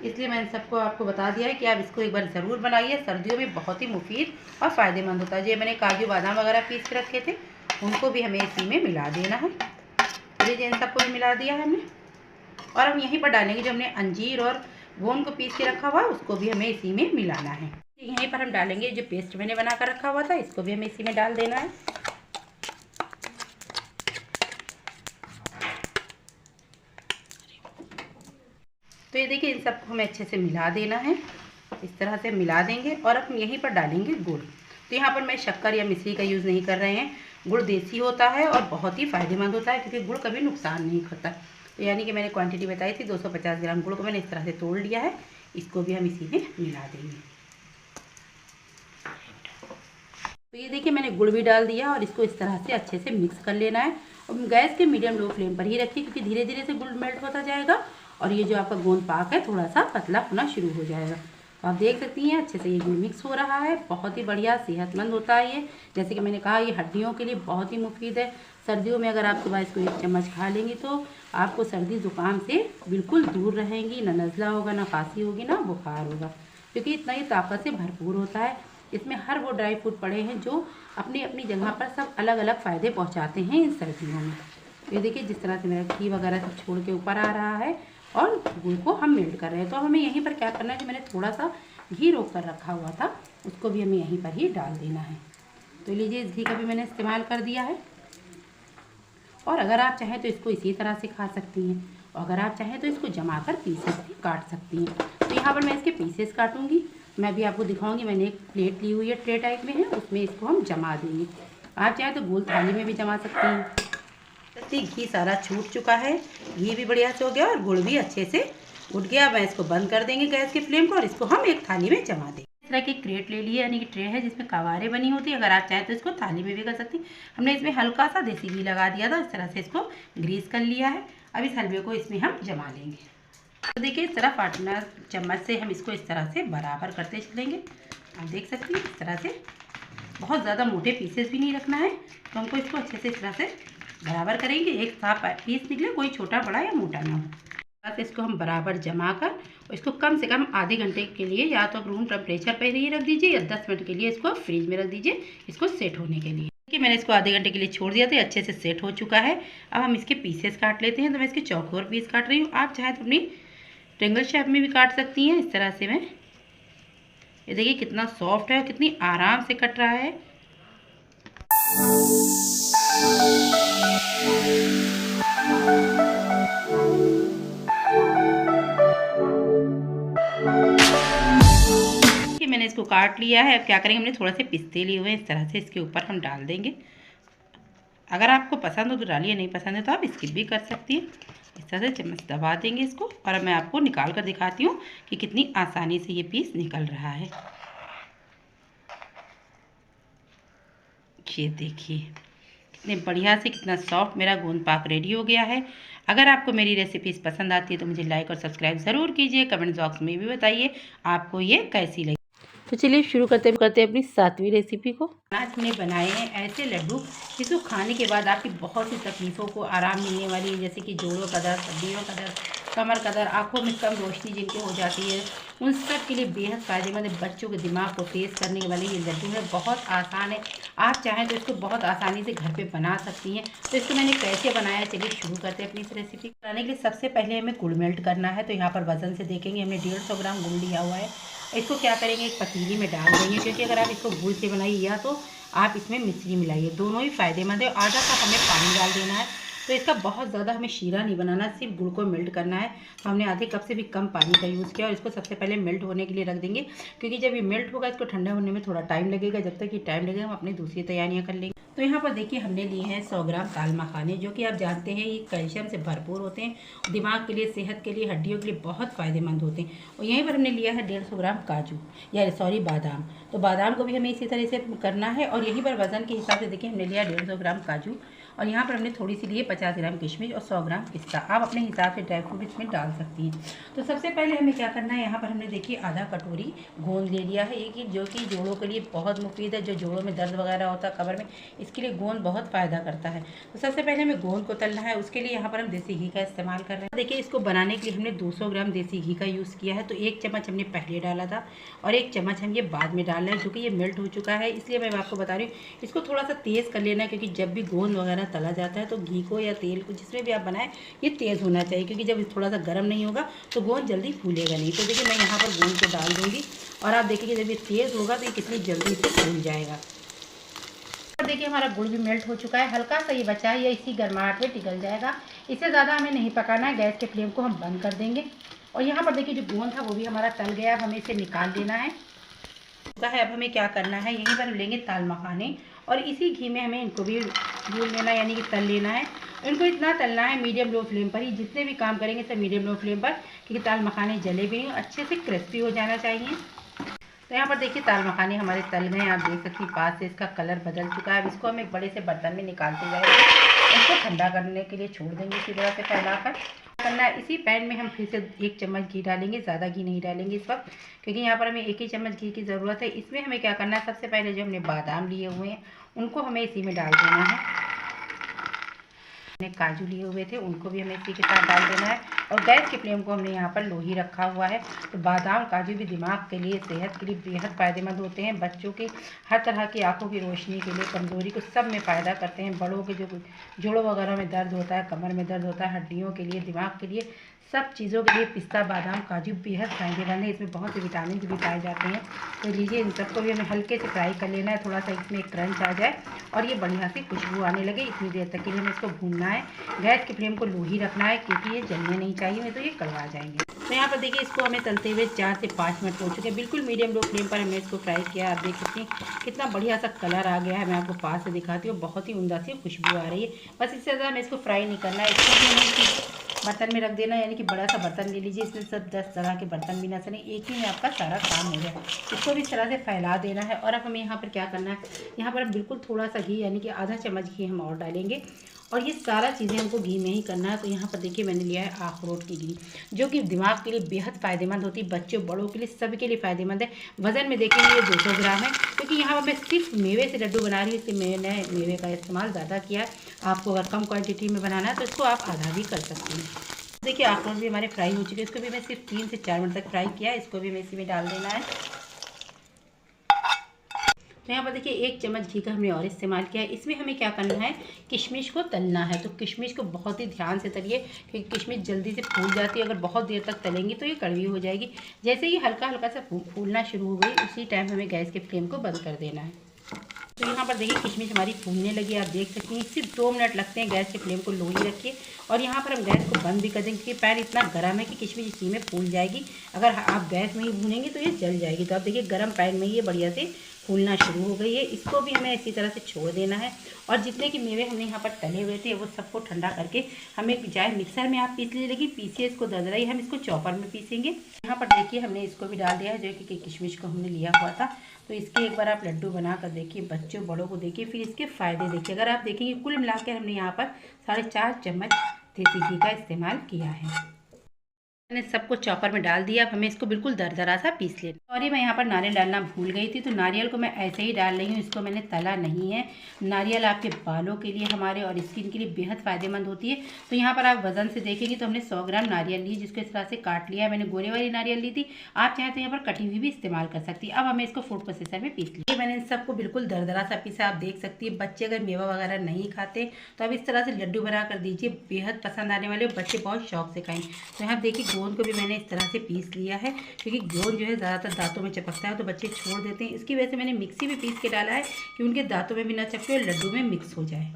इसलिए मैंने सबको आपको बता दिया है कि आप इसको एक बार ज़रूर बनाइए। सर्दियों में बहुत ही मुफीद और फ़ायदेमंद होता है। जो मैंने काजू बादाम वगैरह पीस के रखे थे उनको भी हमें इसी में मिला देना है। ये इन सबको भी मिला दिया है हमने। और हम यहीं पर डालेंगे जो हमने अंजीर और गोंद को पीस के रखा हुआ है, उसको भी हमें इसी में मिलाना है। यहीं पर हम डालेंगे जो पेस्ट मैंने बना कर रखा हुआ था, इसको भी हमें इसी में डाल देना है। तो ये देखिए इन सबको हमें अच्छे से मिला देना है। इस तरह से मिला देंगे और अब हम यहीं पर डालेंगे गुड़। तो यहाँ पर मैं शक्कर या मिश्री का यूज़ नहीं कर रहे हैं। गुड़ देसी होता है और बहुत ही फ़ायदेमंद होता है, क्योंकि गुड़ कभी नुकसान नहीं करता। तो यानी कि मैंने क्वांटिटी बताई थी 250 ग्राम गुड़ को मैंने इस तरह से तोड़ लिया है। इसको भी हम इसी में मिला देंगे। तो ये देखिए मैंने गुड़ भी डाल दिया और इसको इस तरह से अच्छे से मिक्स कर लेना है। और गैस के मीडियम लो फ्लेम पर ही रखिए, क्योंकि धीरे धीरे से गुड़ मेल्ट होता जाएगा और ये जो आपका गोंद पाक है थोड़ा सा पतला होना शुरू हो जाएगा। तो आप देख सकती हैं अच्छे से ये गुड़ मिक्स हो रहा है। बहुत ही बढ़िया सेहतमंद होता है ये। जैसे कि मैंने कहा ये हड्डियों के लिए बहुत ही मुफीद है। सर्दियों में अगर आप सुबह इसको 1 चम्मच खा लेंगी तो आपको सर्दी ज़ुकाम से बिल्कुल दूर रहेंगी। ना नज़ला होगा, ना खांसी होगी, ना बुखार होगा, क्योंकि इतना ही ताकत से भरपूर होता है। इसमें हर वो ड्राई फ्रूट पड़े हैं जो अपनी अपनी जगह पर सब अलग अलग फ़ायदे पहुंचाते हैं इन सर्दियों में। ये देखिए जिस तरह से मेरा घी वगैरह सब छोड़ के ऊपर आ रहा है और गुड़ को हम मेल्ट कर रहे हैं। तो हमें यहीं पर क्या करना है, जो मैंने थोड़ा सा घी रोक कर रखा हुआ था उसको भी हमें यहीं पर ही डाल देना है। तो लीजिए इस घी का भी मैंने इस्तेमाल कर दिया है। और अगर आप चाहें तो इसको इसी तरह से खा सकती हैं, और अगर आप चाहें तो इसको जमा कर पीसेस भी काट सकती हैं। तो यहाँ पर मैं इसके पीसेस काटूँगी। मैं भी आपको दिखाऊंगी। मैंने एक प्लेट ली हुई है, ट्रे टाइप में है, उसमें इसको हम जमा देंगे। आप चाहें तो गोल थाली में भी जमा सकती हैं। घी सारा छूट चुका है, घी भी बढ़िया से हो गया और गुड़ भी अच्छे से उठ गया। मैं इसको बंद कर देंगे गैस के फ्लेम को और इसको हम एक थाली में जमा देंगे। इस तरह की क्रेट ले लिए, यानी कि ट्रे है जिसमें कवारें बनी होती है। अगर आप चाहें तो इसको थाली में भी कर सकती हैं। हमने इसमें हल्का सा देसी घी लगा दिया था, इस तरह से इसको ग्रीस कर लिया है। अब इस हलवे को इसमें हम जमा लेंगे। तो देखिए इस तरह पार्टनर चम्मच से हम इसको इस तरह से बराबर करते चलेंगे। आप देख सकते हैं इस तरह से। बहुत ज़्यादा मोटे पीसेस भी नहीं रखना है, तो हमको इसको अच्छे से इस तरह से बराबर करेंगे। एक साफ पीस निकले, कोई छोटा बड़ा या मोटा ना हो। बस इसको हम बराबर जमा कर और इसको कम से कम आधे घंटे के लिए या तो रूम टेम्परेचर पर ही रख दीजिए या 10 मिनट के लिए इसको फ्रिज में रख दीजिए, इसको सेट होने के लिए। देखिए मैंने इसको आधे घंटे के लिए छोड़ दिया था, अच्छे से सेट हो चुका है। अब हम इसके पीसेस काट लेते हैं। तो मैं इसके चौकोर पीस काट रही हूँ। आप चाहे तो अपनी ट्रेंगल शेप में भी काट सकती हैं। इस तरह से मैं, ये देखिए कितना सॉफ्ट है और कितनी आराम से कट रहा है। मैंने इसको काट लिया है। अब क्या करेंगे, हमने थोड़ा से पिस्ते लिए हुए हैं, इस तरह से इसके ऊपर हम डाल देंगे। अगर आपको पसंद हो तो डालिए, नहीं पसंद है तो आप स्किप भी कर सकती हैं। इस तरह से चम्मच दबा देंगे इसको और अब मैं आपको निकाल कर दिखाती हूँ कि कितनी आसानी से ये पीस निकल रहा है। ये देखिए कितने बढ़िया से, कितना सॉफ्ट मेरा गोंद पाक रेडी हो गया है। अगर आपको मेरी रेसिपीज़ पसंद आती है तो मुझे लाइक और सब्सक्राइब ज़रूर कीजिए। कमेंट बॉक्स में भी बताइए आपको ये कैसी लगी। तो चलिए शुरू करते अपनी 7वीं रेसिपी को। आज हमने बनाए हैं ऐसे लड्डू जिसको खाने के बाद आपकी बहुत सी तकलीफ़ों को आराम मिलने वाली है, जैसे कि जोड़ों का दर्द, हड्डियों का दर्द, कमर का दर्द, आँखों में कम रोशनी जिनके हो जाती है, उन सब के लिए बेहद फ़ायदेमंद है। बच्चों के दिमाग को तेज़ करने वाले ये लड्डू है, बहुत आसान है। आप चाहें तो इसको बहुत आसानी से घर पे बना सकती हैं। तो इसको मैंने कैसे बनाया, चलिए शुरू करते हैं अपनी इस रेसिपी। बनाने के लिए सबसे पहले हमें गुड़ मेल्ट करना है। तो यहाँ पर वज़न से देखेंगे, हमने 150 ग्राम गुड़ लिया हुआ है। इसको क्या करेंगे, एक पतीली में डाल देंगे, क्योंकि अगर आप इसको गुड़ से बनाइए या तो आप इसमें मिश्री मिलाइए, दोनों ही फ़ायदेमंद है। आधा कप हमें पानी डाल देना है। तो इसका बहुत ज़्यादा हमें शीरा नहीं बनाना, सिर्फ गुड़ को मेल्ट करना है। तो हमने आधे कप से भी कम पानी का यूज़ किया और इसको सबसे पहले मेल्ट होने के लिए रख देंगे, क्योंकि जब ये मेल्ट होगा इसको ठंडा होने में थोड़ा टाइम लगेगा। जब तक ये टाइम लगेगा हम अपनी दूसरी तैयारियाँ कर लेंगे। तो यहाँ पर देखिए हमने लिए हैं 100 ग्राम ताल मखाने, जो कि आप जानते हैं ये कैल्शियम से भरपूर होते हैं, दिमाग के लिए, सेहत के लिए, हड्डियों के लिए बहुत फ़ायदेमंद होते हैं। और यहीं पर हमने लिया है 150 ग्राम काजू, या सॉरी बादाम। तो बादाम को भी हमें इसी तरह से करना है। और यहीं पर वज़न के हिसाब से देखिए हमने लिया 150 ग्राम काजू और यहाँ पर हमने थोड़ी सी लिए 50 ग्राम किशमिश और 100 ग्राम पिस्ता। आप अपने हिसाब से ड्राई फ्रूट इसमें डाल सकती हैं। तो सबसे पहले हमें क्या करना है, यहाँ पर हमने देखिए आधा कटोरी गोंद ले लिया है, एक जो कि जोड़ों के लिए बहुत मुफीद है। जो जोड़ों में दर्द वगैरह होता है कमर में, इसके लिए गोंद बहुत फ़ायदा करता है। तो सबसे पहले हमें गोंद को तलना है। उसके लिए यहाँ पर हम देसी घी का इस्तेमाल कर रहे हैं। देखिए इसको बनाने के लिए हमने 200 ग्राम देसी घी का यूज़ किया है। तो 1 चम्मच हमने पहले डाला था और 1 चम्मच हम ये बाद में डाल रहे हैं, जो कि ये मेल्ट हो चुका है। इसलिए मैं आपको बता रही हूँ इसको थोड़ा सा तेज़ कर लेना है, क्योंकि जब भी गोंद वगैरह तला जाता है तो घी को या तेल को जिसमें भी आप बनाएं ये तेज़ होना चाहिए, क्योंकि जब थोड़ा सा गर्म नहीं होगा तो गोंद जल्दी फूलेगा नहीं। तो देखिए मैं यहाँ पर गोंद को डाल दूँगी और आप देखिए जब ये तेज़ होगा तो ये कितनी जल्दी से फूल जाएगा। और देखिए हमारा गुड़ भी मेल्ट हो चुका है, हल्का सा ये बचा है, ये इसी गर्माहट में पिघल जाएगा। इससे ज़्यादा हमें नहीं पकाना है। गैस के फ्लेम को हम बंद कर देंगे और यहाँ पर देखिए जो गोंद था वो भी हमारा तल गया। अब हमें इसे निकाल लेना है। अब हमें क्या करना है, यहीं पर हम लेंगे ताल मखाने और इसी घी में हमें इनको भी भून लेना है, यानी कि तल लेना है। इनको इतना तलना है मीडियम लो फ्लेम पर ही, जितने भी काम करेंगे सब मीडियम लो फ्लेम पर, क्योंकि ताल मखाने जले भी नहीं, अच्छे से क्रिस्पी हो जाना चाहिए। तो यहाँ पर देखिए ताल मखाने हमारे तल गए। आप देख सकते हैं पास से इसका कलर बदल चुका है। अब इसको हम एक बड़े से बर्तन में निकालते जाएंगे। इसको ठंडा करने के लिए छोड़ देंगे इसी तरह से फैलाकर। करना है, इसी पैन में हम फिर से 1 चम्मच घी डालेंगे, ज़्यादा घी नहीं डालेंगे इस वक्त, क्योंकि यहाँ पर हमें 1 ही चम्मच घी की ज़रूरत है। इसमें हमें क्या करना है, सबसे पहले जो हमने बादाम लिए हुए हैं उनको हमें इसी में डाल देना है। हमने काजू लिए हुए थे उनको भी हमें इसी के साथ डाल देना है। और गैस की फ्लेम को हमने यहाँ पर लो ही रखा हुआ है। तो बादाम काजू भी दिमाग के लिए, सेहत के लिए बेहद फ़ायदेमंद होते हैं। बच्चों की हर तरह की आंखों की रोशनी के लिए, कमज़ोरी को सब में फ़ायदा करते हैं। बड़ों के जो जोड़ों वगैरह में दर्द होता है, कमर में दर्द होता है, हड्डियों के लिए, दिमाग के लिए, सब चीज़ों के लिए पिस्ता बादाम काजू बेहद फ़ायदेमंद है। इसमें बहुत से विटामिन भी पाए जाते हैं। तो लीजिए इन सबको भी हमें हल्के से फ्राई कर लेना है, थोड़ा सा इसमें एक क्रंच आ जाए और ये बढ़िया से खुशबू आने लगे, इतनी देर तक के लिए हमें इसको भूनना है। गैस की फ्लेम को लो ही रखना है, क्योंकि ये जलने नहीं चाहिए, नहीं तो ये कड़वा जाएंगे। तो यहाँ पर देखिए इसको हमें तलते हुए 4 से 5 मिनट हो चुके हैं। बिल्कुल मीडियम लो फ्लेम पर हमने इसको फ्राई किया। आप देख सकते हैं कितना बढ़िया सा कलर आ गया है। मैं आपको पास से दिखाती हूँ, बहुत ही उम्दा सी खुशबू आ रही है। बस इससे ज़्यादा हमें इसको फ्राई नहीं करना है। इसको भी हमें बर्तन में रख देना, यानी कि बड़ा सा बर्तन ले लीजिए, इसमें सब 10 तरह के बर्तन भी ना सने, एक ही में आपका सारा काम हो जाए। इसको भी इस तरह से फैला देना है। और अब हमें यहाँ पर क्या करना है, यहाँ पर हम बिल्कुल थोड़ा सा घी, यानी कि आधा चम्मच घी हम और डालेंगे। और ये सारा चीज़ें हमको घी में ही करना है। तो यहाँ पर देखिए मैंने लिया है अखरोट की घी, जो कि दिमाग के लिए बेहद फ़ायदेमंद होती है, बच्चों बड़ों के लिए सभी के लिए फ़ायदेमंद है। वज़न में देखेंगे ये 200 ग्राम है, क्योंकि यहाँ पर मैं सिर्फ मेवे से लड्डू बना रही हूँ, इसलिए मैंने मेवे का इस्तेमाल ज़्यादा किया है। आपको अगर कम क्वान्टिटी में बनाना है तो इसको आप आधा भी कर सकते हैं। देखिए अखरोट भी हमारे फ्राई हो चुके हैं। इसको भी मैं सिर्फ 3 से 4 मिनट तक फ्राई किया है। इसको भी हमें इसी में डाल देना है। तो यहाँ पर देखिए 1 चम्मच घी का हमने और इस्तेमाल किया है। इसमें हमें क्या करना है, किशमिश को तलना है। तो किशमिश को बहुत ही ध्यान से तलिए, क्योंकि किशमिश जल्दी से फूल जाती है। अगर बहुत देर तक तलेंगी तो ये कड़वी हो जाएगी। जैसे ही हल्का हल्का सा फूलना शुरू हो गई, उसी टाइम हमें गैस के फ्लेम को बंद कर देना है। तो यहाँ पर देखिए किशमिश हमारी फूलने लगी। आप देख सकते हैं सिर्फ 2 मिनट लगते हैं। गैस के फ्लेम को लो ही रखिए और यहाँ पर हम गैस को बंद भी कर देंगे, क्योंकि पैन इतना गर्म है कि किशमिश इसी में फूल जाएगी। अगर आप गैस में ही भूनेंगे तो ये जल जाएगी। तो आप देखिए गर्म पैन में ये बढ़िया से फूलना शुरू हो गई है। इसको भी हमें इसी तरह से छोड़ देना है। और जितने कि मेवे हमने यहाँ पर तले हुए थे वो सबको ठंडा करके हमें, चाहे मिक्सर में आप पीस लीजिए, लेकिन पीसिए इसको दरदरा ही, हम इसको चॉपर में पीसेंगे। यहाँ पर देखिए हमने इसको भी डाल दिया है, जो कि किशमिश को हमने लिया हुआ था। तो इसके एक बार आप लड्डू बना कर देखिए, बच्चों बड़ों को देखिए, फिर इसके फ़ायदे देखिए। अगर आप देखेंगे कुल मिलाकर हमने यहाँ पर 4.5 चम्मच देसी घी का इस्तेमाल किया है। मैंने सबको चॉपर में डाल दिया। अब हमें इसको बिल्कुल दरदरा सा पीस लेना। सॉरी मैं यहाँ पर नारियल डालना भूल गई थी, तो नारियल को मैं ऐसे ही डाल रही हूँ, इसको मैंने तला नहीं है। नारियल आपके बालों के लिए, हमारे और स्किन के लिए बेहद फ़ायदेमंद होती है। तो यहाँ पर आप वजन से देखेंगे तो हमने 100 ग्राम नारियल ली, जिसको इस तरह से काट लिया है। मैंने गोले वाली नारियल ली थी, आप चाहें तो यहाँ पर कटी हुई भी इस्तेमाल कर सकती है। अब हमें इसको फूड प्रोसेसर में पीस लिया। मैंने इन सबको बिल्कुल दरदरा सा पीसा। आप देख सकती है बच्चे अगर मेवा वगैरह नहीं खाते तो अब इस तरह से लड्डू बना कर दीजिए, बेहद पसंद आने वाले, बच्चे बहुत शौक से खाएंगे। तो यहाँ देखिए गोंद को भी मैंने इस तरह से पीस लिया है, क्योंकि गोंद जो है ज़्यादातर दांतों में चपकता है तो बच्चे छोड़ देते हैं। इसकी वजह से मैंने मिक्सी में पीस के डाला है कि उनके दांतों में भी ना चपके और लड्डू में मिक्स हो जाए।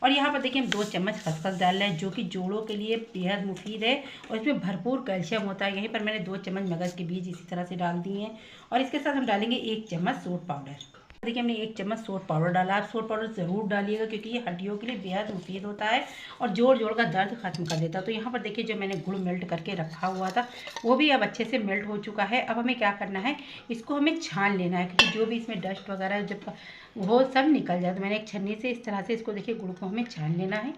और यहाँ पर देखिए हम 2 चम्मच खसखस डाल रहे हैं, जो कि जोड़ों के लिए बेहद मुफीद है और इसमें भरपूर कैल्शियम होता है। यहीं पर मैंने 2 चम्मच मगज के बीज इसी तरह से डाल दिए हैं। और इसके साथ हम डालेंगे 1 चम्मच सोट पाउडर। देखिए हमने 1 चम्मच सोट पाउडर डाला। आप सोट पाउडर ज़रूर डालिएगा, क्योंकि ये हड्डियों के लिए बेहद मुफीद होता है और जोड़ जोड़ का दर्द खत्म कर देता है। तो यहाँ पर देखिए जो मैंने गुड़ मेल्ट करके रखा हुआ था वो भी अब अच्छे से मेल्ट हो चुका है। अब हमें क्या करना है, इसको हमें छान लेना है, क्योंकि जो भी इसमें डस्ट वगैरह जब वो सब निकल जाए। तो मैंने एक छन्नी से इस तरह से इसको देखिए गुड़ को हमें छान लेना है।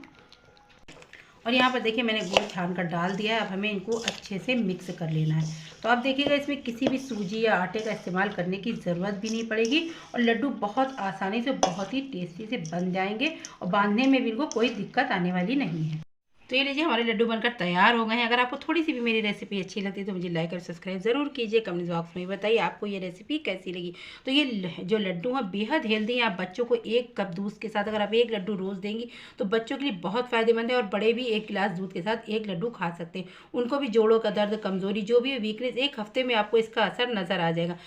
और यहाँ पर देखिए मैंने गुड़ छान कर डाल दिया है। अब हमें इनको अच्छे से मिक्स कर लेना है। तो आप देखिएगा इसमें किसी भी सूजी या आटे का इस्तेमाल करने की ज़रूरत भी नहीं पड़ेगी और लड्डू बहुत आसानी से, बहुत ही टेस्टी से बन जाएंगे और बांधने में भी इनको कोई दिक्कत आने वाली नहीं है। तो ये लीजिए हमारे लड्डू बनकर तैयार हो गए हैं। अगर आपको थोड़ी सी भी मेरी रेसिपी अच्छी लगती है तो मुझे लाइक और सब्सक्राइब ज़रूर कीजिए। कमेंट बॉक्स में बताइए आपको ये रेसिपी कैसी लगी। तो ये जो लड्डू हैं बेहद हेल्दी हैं। आप बच्चों को 1 कप दूध के साथ अगर आप 1 लड्डू रोज़ देंगी तो बच्चों के लिए बहुत फ़ायदेमंद है। और बड़े भी 1 गिलास दूध के साथ 1 लड्डू खा सकते हैं। उनको भी जोड़ों का दर्द, कमज़ोरी, जो भी वीकनेस, 1 हफ्ते में आपको इसका असर नज़र आ जाएगा।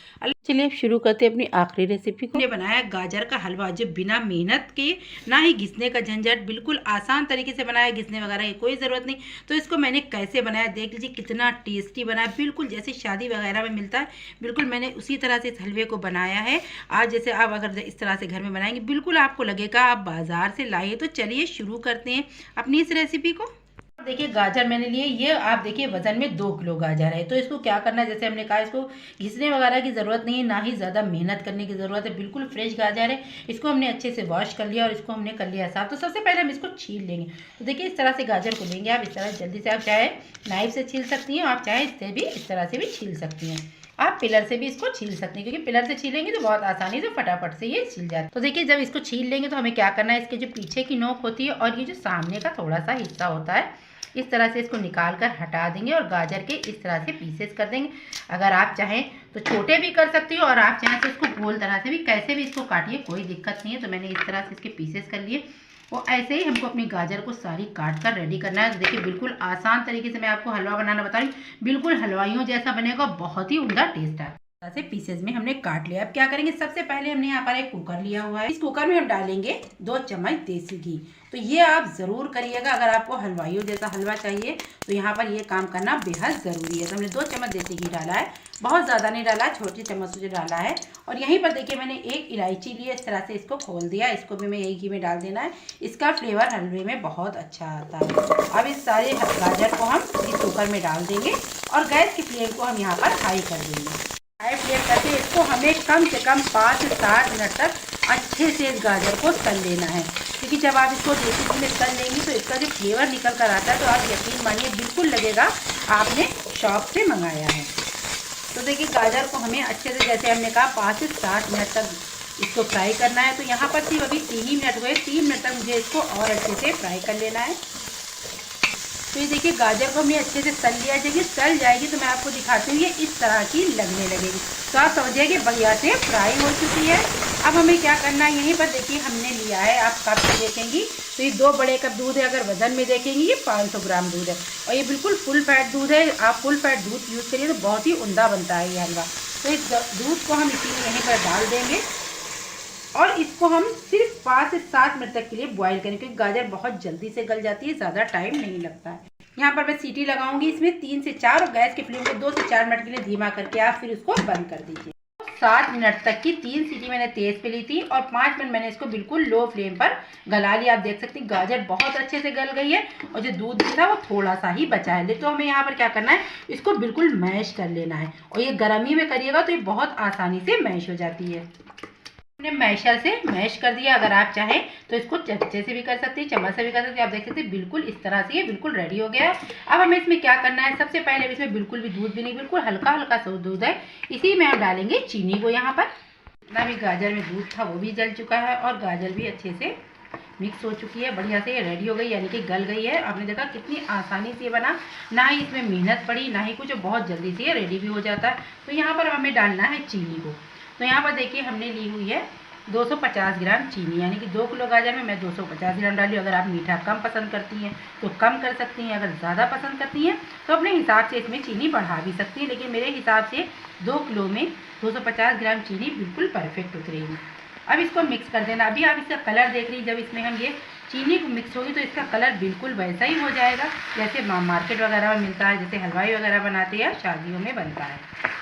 चलिए अब शुरू करते हैं अपनी आखिरी रेसिपी को। मैंने बनाया गाजर का हलवा, जो बिना मेहनत के, ना ही घिसने का झंझट, बिल्कुल आसान तरीके से बनाया, घिसने वगैरह की कोई ज़रूरत नहीं। तो इसको मैंने कैसे बनाया देख लीजिए, कितना टेस्टी बनाया, बिल्कुल जैसे शादी वगैरह में मिलता है, बिल्कुल मैंने उसी तरह से इस हलवे को बनाया है। आज जैसे आप अगर इस तरह से घर में बनाएंगे, बिल्कुल आपको लगेगा आप बाज़ार से लाए। तो चलिए शुरू करते हैं अपनी इस रेसिपी को। देखिए गाजर मैंने लिए, ये आप देखिए वजन में 2 किलो गाजर है। तो इसको क्या करना है, जैसे हमने कहा, इसको घिसने वगैरह की ज़रूरत नहीं है, ना ही ज़्यादा मेहनत करने की ज़रूरत है। बिल्कुल फ्रेश गाजर है। इसको हमने अच्छे से वॉश कर लिया और इसको हमने कर लिया साफ। तो सबसे पहले हम इसको छील लेंगे। तो देखिए इस तरह से गाजर को लेंगे आप, इस तरह जल्दी से। आप चाहे नाइफ से छील सकती हैं, आप चाहे इससे भी इस तरह से भी छील सकती हैं। आप पिलर से भी इसको छील सकते हैं, क्योंकि पिलर से छीलेंगे तो बहुत आसानी से फटाफट से ये छील जाता है। तो देखिए जब इसको छील लेंगे तो हमें क्या करना है, इसके जो पीछे की नोक होती है और ये जो सामने का थोड़ा सा हिस्सा होता है, इस तरह से इसको निकाल कर हटा देंगे और गाजर के इस तरह से पीसेस कर देंगे। अगर आप चाहें तो छोटे भी कर सकती हो और आप चाहें तो इसको गोल तरह से भी, कैसे भी इसको काटिए, कोई दिक्कत नहीं है। तो मैंने इस तरह से इसके पीसेस कर लिए और ऐसे ही हमको अपनी गाजर को सारी काट कर रेडी करना है। तो देखिए बिल्कुल आसान तरीके से मैं आपको हलवा बनाना बता रही हूँ, बिल्कुल हलवाइयों जैसा बनेगा, बहुत ही उम्दा टेस्ट है। से पीसेस में हमने काट लिया। अब क्या करेंगे, सबसे पहले हमने यहाँ पर एक कुकर लिया हुआ है। इस कुकर में हम डालेंगे 2 चम्मच देसी घी। तो ये आप ज़रूर करिएगा, अगर आपको हलवाइयों जैसा हलवा चाहिए तो यहाँ पर ये काम करना बेहद ज़रूरी है। तो हमने 2 चम्मच देसी घी डाला है, बहुत ज़्यादा नहीं डाला, छोटी चम्मच से डाला है। और यहीं पर देखिए मैंने एक इलायची ली है, इस तरह से इसको खोल दिया। इसको भी मैं यही घी में डाल देना है, इसका फ्लेवर हलवे में बहुत अच्छा आता है। अब इस सारे गाजर को हम इस कुकर में डाल देंगे और गैस की फ्लेम को हम यहाँ पर हाई कर देंगे। हाई फ्लेम करके इसको हमें कम से कम 5 से 7 मिनट तक अच्छे से इस गाजर को तल लेना है, क्योंकि जब आप इसको देसी घी में तल लेंगी तो इसका जो फ्लेवर निकल कर आता है, तो आप यकीन मानिए बिल्कुल लगेगा आपने शॉप से मंगाया है। तो देखिए गाजर को हमें अच्छे से, जैसे हमने कहा, 5 से 7 मिनट तक इसको फ्राई करना है। तो यहाँ पर सिर्फ अभी 3 ही मिनट हुए, 3 मिनट तक मुझे इसको और अच्छे से फ्राई कर लेना है। तो ये देखिए गाजर को हमने अच्छे से तल लिया। जब ये तल जाएगी तो मैं आपको दिखाती हूँ, ये इस तरह की लगने लगेगी। तो आप समझिए कि बढ़िया से फ्राई हो चुकी है। अब हमें क्या करना है, यहीं पर देखिए हमने लिया है, आप कप से देखेंगी तो ये 2 बड़े कप दूध है। अगर वजन में देखेंगी ये 500 ग्राम दूध है और ये बिल्कुल फुल फैट दूध है। आप फुल फैट दूध यूज़ करिए तो बहुत ही उम्दा बनता है ये हलवा। तो इस दूध को हम इसी में यहीं पर डाल देंगे और इसको हम सिर्फ 5 से 7 मिनट तक के लिए बॉईल करें, क्योंकि गाजर बहुत जल्दी से गल जाती है, ज़्यादा टाइम नहीं लगता है। यहाँ पर मैं सीटी लगाऊंगी इसमें 3 से 4 और गैस की फ्लेम को 2 से 4 मिनट के लिए धीमा करके आप फिर उसको बंद कर दीजिए। 7 मिनट तक की 3 सीटी मैंने तेज़ पे ली थी और 5 मिनट मैंने इसको बिल्कुल लो फ्लेम पर गला लिया। आप देख सकते हैं गाजर बहुत अच्छे से गल गई है और जो दूध भी था वो थोड़ा सा ही बचा है। तो हमें यहाँ पर क्या करना है, इसको बिल्कुल मैश कर लेना है और ये गर्मी में करिएगा तो ये बहुत आसानी से मैश हो जाती है। हमने मैशर से मैश कर दिया। अगर आप चाहें तो इसको चमचे से भी कर सकते हैं, चम्मच से भी कर सकते हैं। आप देख सकते हैं बिल्कुल इस तरह से ये बिल्कुल रेडी हो गया है। अब हमें इसमें क्या करना है, सबसे पहले इसमें बिल्कुल भी दूध भी नहीं, बिल्कुल हल्का हल्का सा दूध है, इसी में हम डालेंगे चीनी को। यहाँ पर जितना भी गाजर में दूध था वो भी जल चुका है और गाजर भी अच्छे से मिक्स हो चुकी है, बढ़िया से ये रेडी हो गई, यानी कि गल गई है। आपने देखा कितनी आसानी से ये बना, ना ही इसमें मेहनत पड़ी ना ही कुछ, बहुत जल्दी से ये रेडी भी हो जाता है। तो यहाँ पर हमें डालना है चीनी को। तो यहाँ पर देखिए हमने ली हुई है 250 ग्राम चीनी, यानी कि 2 किलो गाजर में मैं 250 ग्राम डाली। अगर आप मीठा कम पसंद करती हैं तो कम कर सकती हैं, अगर ज़्यादा पसंद करती हैं तो अपने हिसाब से इसमें चीनी बढ़ा भी सकती हैं, लेकिन मेरे हिसाब से 2 किलो में 250 ग्राम चीनी बिल्कुल परफेक्ट उतरेगी। अब इसको मिक्स कर देना। अभी आप इसका कलर देख लीजिए, जब इसमें हम ये चीनी को मिक्स होगी तो इसका कलर बिल्कुल वैसा ही हो जाएगा जैसे मार्केट वगैरह में मिलता है, जैसे हलवाई वगैरह बनाते हैं या शादियों में बनता है।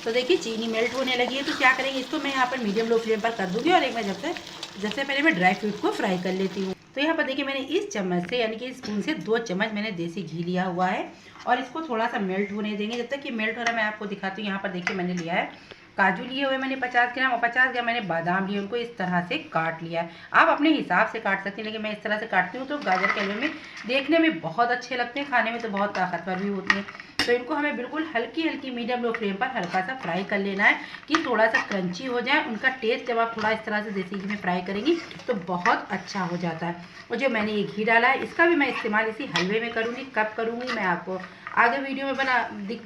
तो देखिए चीनी मेल्ट होने लगी है। तो क्या करेंगे, इसको मैं यहाँ पर मीडियम लो फ्लेम पर कर दूँगी और एक बार जब से पहले मैं ड्राई फ्रूट को फ्राई कर लेती हूँ। तो यहाँ पर देखिए मैंने इस चम्मच से, यानी कि इस स्पून से 2 चम्मच मैंने देसी घी लिया हुआ है और इसको थोड़ा सा मेल्ट होने देंगे। जब तक ये मेल्ट हो रहा है मैं आपको दिखाती हूँ। यहाँ पर देखिए मैंने लिया है काजू लिए हुए मैंने 50 ग्राम और 50 ग्राम मैंने बादाम लिए, उनको इस तरह से काट लिया है। आप अपने हिसाब से काट सकते हैं, लेकिन मैं इस तरह से काटती हूँ तो गाजर के हलवे में देखने में बहुत अच्छे लगते हैं, खाने में तो बहुत ताकतवर भी होती हैं। तो इनको हमें बिल्कुल हल्की हल्की मीडियम लो फ्लेम पर हल्का सा फ्राई कर लेना है कि थोड़ा सा क्रंची हो जाए। उनका टेस्ट जब आप थोड़ा इस तरह से देसी घी में फ्राई करेंगी तो बहुत अच्छा हो जाता है। और जो मैंने ये घी डाला है इसका भी मैं इस्तेमाल इसी हलवे में करूँगी। कब करूँगी मैं आपको आगे वीडियो में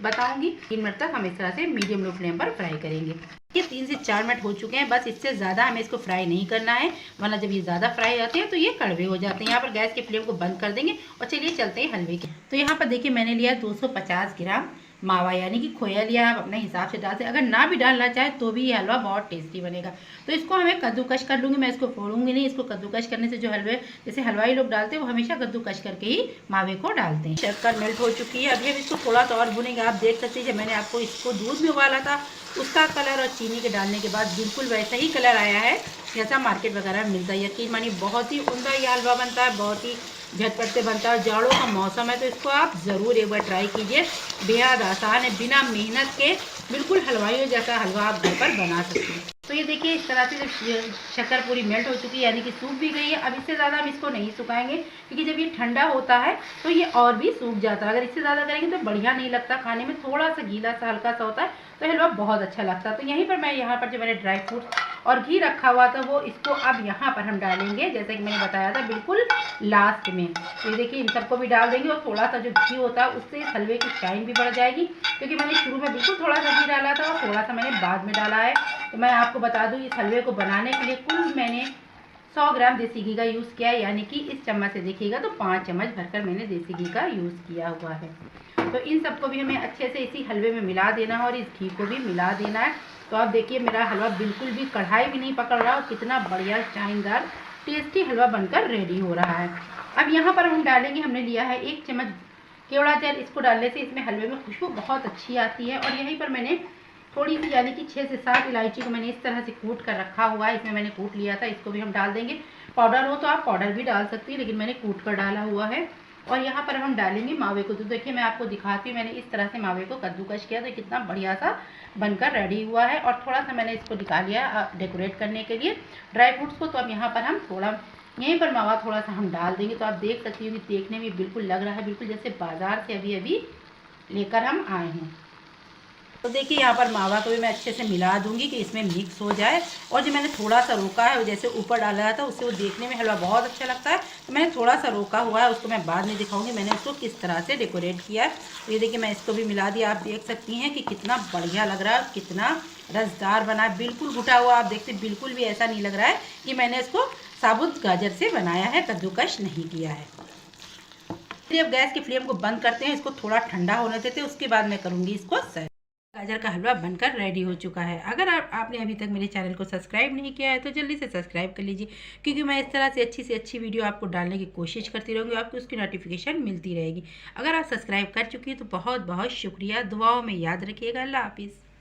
बताऊँगी। 3 मिनट तक हम इस तरह से मीडियम लो फ्लेम पर फ्राई करेंगे। ये 3 से 4 मिनट हो चुके हैं, बस इससे ज़्यादा हमें इसको फ्राई नहीं करना है, वरना जब ये ज़्यादा फ्राई होते हैं तो ये कड़वे हो जाते हैं। यहाँ पर गैस के फ्लेम को बंद कर देंगे और चलिए चलते हैं हलवे के। तो यहाँ पर देखिए मैंने लिया 250 ग्राम मावा यानी कि खोया लिया, आप अपने हिसाब से डालते, अगर ना भी डालना चाहे तो भी ये हलवा बहुत टेस्टी बनेगा। तो इसको हमें कद्दूकश कर लूँगी, मैं इसको फोड़ूंगी नहीं। इसको कद्दूकश करने से जो हलवे जैसे हलवाई लोग डालते हैं वो हमेशा कद्दूकश करके ही मावे को डालते हैं। शक्कर मेल्ट हो चुकी है, अभी हम इसको थोड़ा सा और भुनेंगे। आप देख सकते हैं जब मैंने आपको इसको दूध में उबाला था उसका कलर और चीनी के डालने के बाद बिल्कुल वैसा ही कलर आया है जैसा मार्केट वगैरह में मिलता है। यकीन मानिए बहुत ही उम्दा ये हलवा बनता है, बहुत ही झटपट से बनता है। और जाड़ों का मौसम है तो इसको आप ज़रूर एक बार ट्राई कीजिए, बेहद आसान है, बिना मेहनत के बिल्कुल हलवाइयों जैसा हलवा आप घर पर बना सकते हैं। तो ये देखिए इस तरह से जब शक्कर पूरी मेल्ट हो चुकी है यानी कि सूख भी गई है। अब इससे ज़्यादा हम इसको नहीं सुखाएंगे क्योंकि जब ये ठंडा होता है तो ये और भी सूख जाता है। अगर इससे ज़्यादा करेंगे तो बढ़िया नहीं लगता, खाने में थोड़ा सा गीला सा हल्का सा होता है तो हलवा बहुत अच्छा लगता है। तो यहीं पर मैं यहाँ पर जो मैंने ड्राई फ्रूट्स और घी रखा हुआ था वो इसको अब यहाँ पर हम डालेंगे, जैसा कि मैंने बताया था बिल्कुल लास्ट में। ये देखिए इन सबको भी डाल देंगे और थोड़ा सा जो घी होता है उससे इस हलवे की शाइन भी बढ़ जाएगी, क्योंकि मैंने शुरू में बिल्कुल थोड़ा सा घी डाला था और थोड़ा सा मैंने बाद में डाला है। तो मैं आपको बता दूँ इस हलवे को बनाने के लिए कुल मैंने 100 ग्राम देसी घी का यूज़ किया है, यानी कि इस चम्मच से देखिएगा तो 5 चम्मच भरकर मैंने देसी घी का यूज़ किया हुआ है। तो इन सबको भी हमें अच्छे से इसी हलवे में मिला देना है और इस घी को भी मिला देना है। तो आप देखिए मेरा हलवा बिल्कुल भी कढ़ाई भी नहीं पकड़ रहा और कितना बढ़िया शानदार टेस्टी हलवा बनकर रेडी हो रहा है। अब यहाँ पर हम डालेंगे, हमने लिया है 1 चम्मच केवड़ा तेल। इसको डालने से इसमें हलवे में खुशबू बहुत अच्छी आती है। और यहीं पर मैंने थोड़ी सी यानी कि 6 से 7 इलायची को मैंने इस तरह से कूट कर रखा हुआ है, इसमें मैंने कूट लिया था, इसको भी हम डाल देंगे। पाउडर हो तो आप पाउडर भी डाल सकती हैं, लेकिन मैंने कूट कर डाला हुआ है। और यहाँ पर हम डालेंगे मावे को। तो देखिए मैं आपको दिखाती हूँ, मैंने इस तरह से मावे को कद्दूकश किया तो कितना बढ़िया सा बनकर रेडी हुआ है। और थोड़ा सा मैंने इसको निकाल लिया डेकोरेट करने के लिए ड्राई फ्रूट्स को। तो अब यहाँ पर हम थोड़ा यहीं पर मावा थोड़ा सा हम डाल देंगे। तो आप देख सकती हो कि देखने में बिल्कुल लग रहा है बिल्कुल जैसे बाजार से अभी अभी लेकर हम आए हैं। तो देखिए यहाँ पर मावा को भी मैं अच्छे से मिला दूंगी कि इसमें मिक्स हो जाए। और जो मैंने थोड़ा सा रोका है जैसे ऊपर डाला था उससे वो देखने में हलवा बहुत अच्छा लगता है, तो मैंने थोड़ा सा रोका हुआ है, उसको मैं बाद में दिखाऊंगी मैंने उसको किस तरह से डेकोरेट किया है। तो ये देखिए मैं इसको भी मिला दिया, आप देख सकती हैं कि कितना बढ़िया लग रहा है, कितना रसदार बना है, बिल्कुल घुटा हुआ। आप देखते बिल्कुल भी ऐसा नहीं लग रहा है कि मैंने इसको साबुत गाजर से बनाया है, कद्दूकश नहीं किया है। अब गैस की फ्लेम को बंद करते हैं, इसको थोड़ा ठंडा होने देते हैं, उसके बाद मैं करूँगी इसको सर्व। गाजर का हलवा बनकर रेडी हो चुका है। अगर आपने अभी तक मेरे चैनल को सब्सक्राइब नहीं किया है तो जल्दी से सब्सक्राइब कर लीजिए, क्योंकि मैं इस तरह से अच्छी वीडियो आपको डालने की कोशिश करती रहूँगी, आपको उसकी नोटिफिकेशन मिलती रहेगी। अगर आप सब्सक्राइब कर चुकी हैं तो बहुत बहुत शुक्रिया। दुआओं में याद रखिएगा। अल्लाह हाफिज़।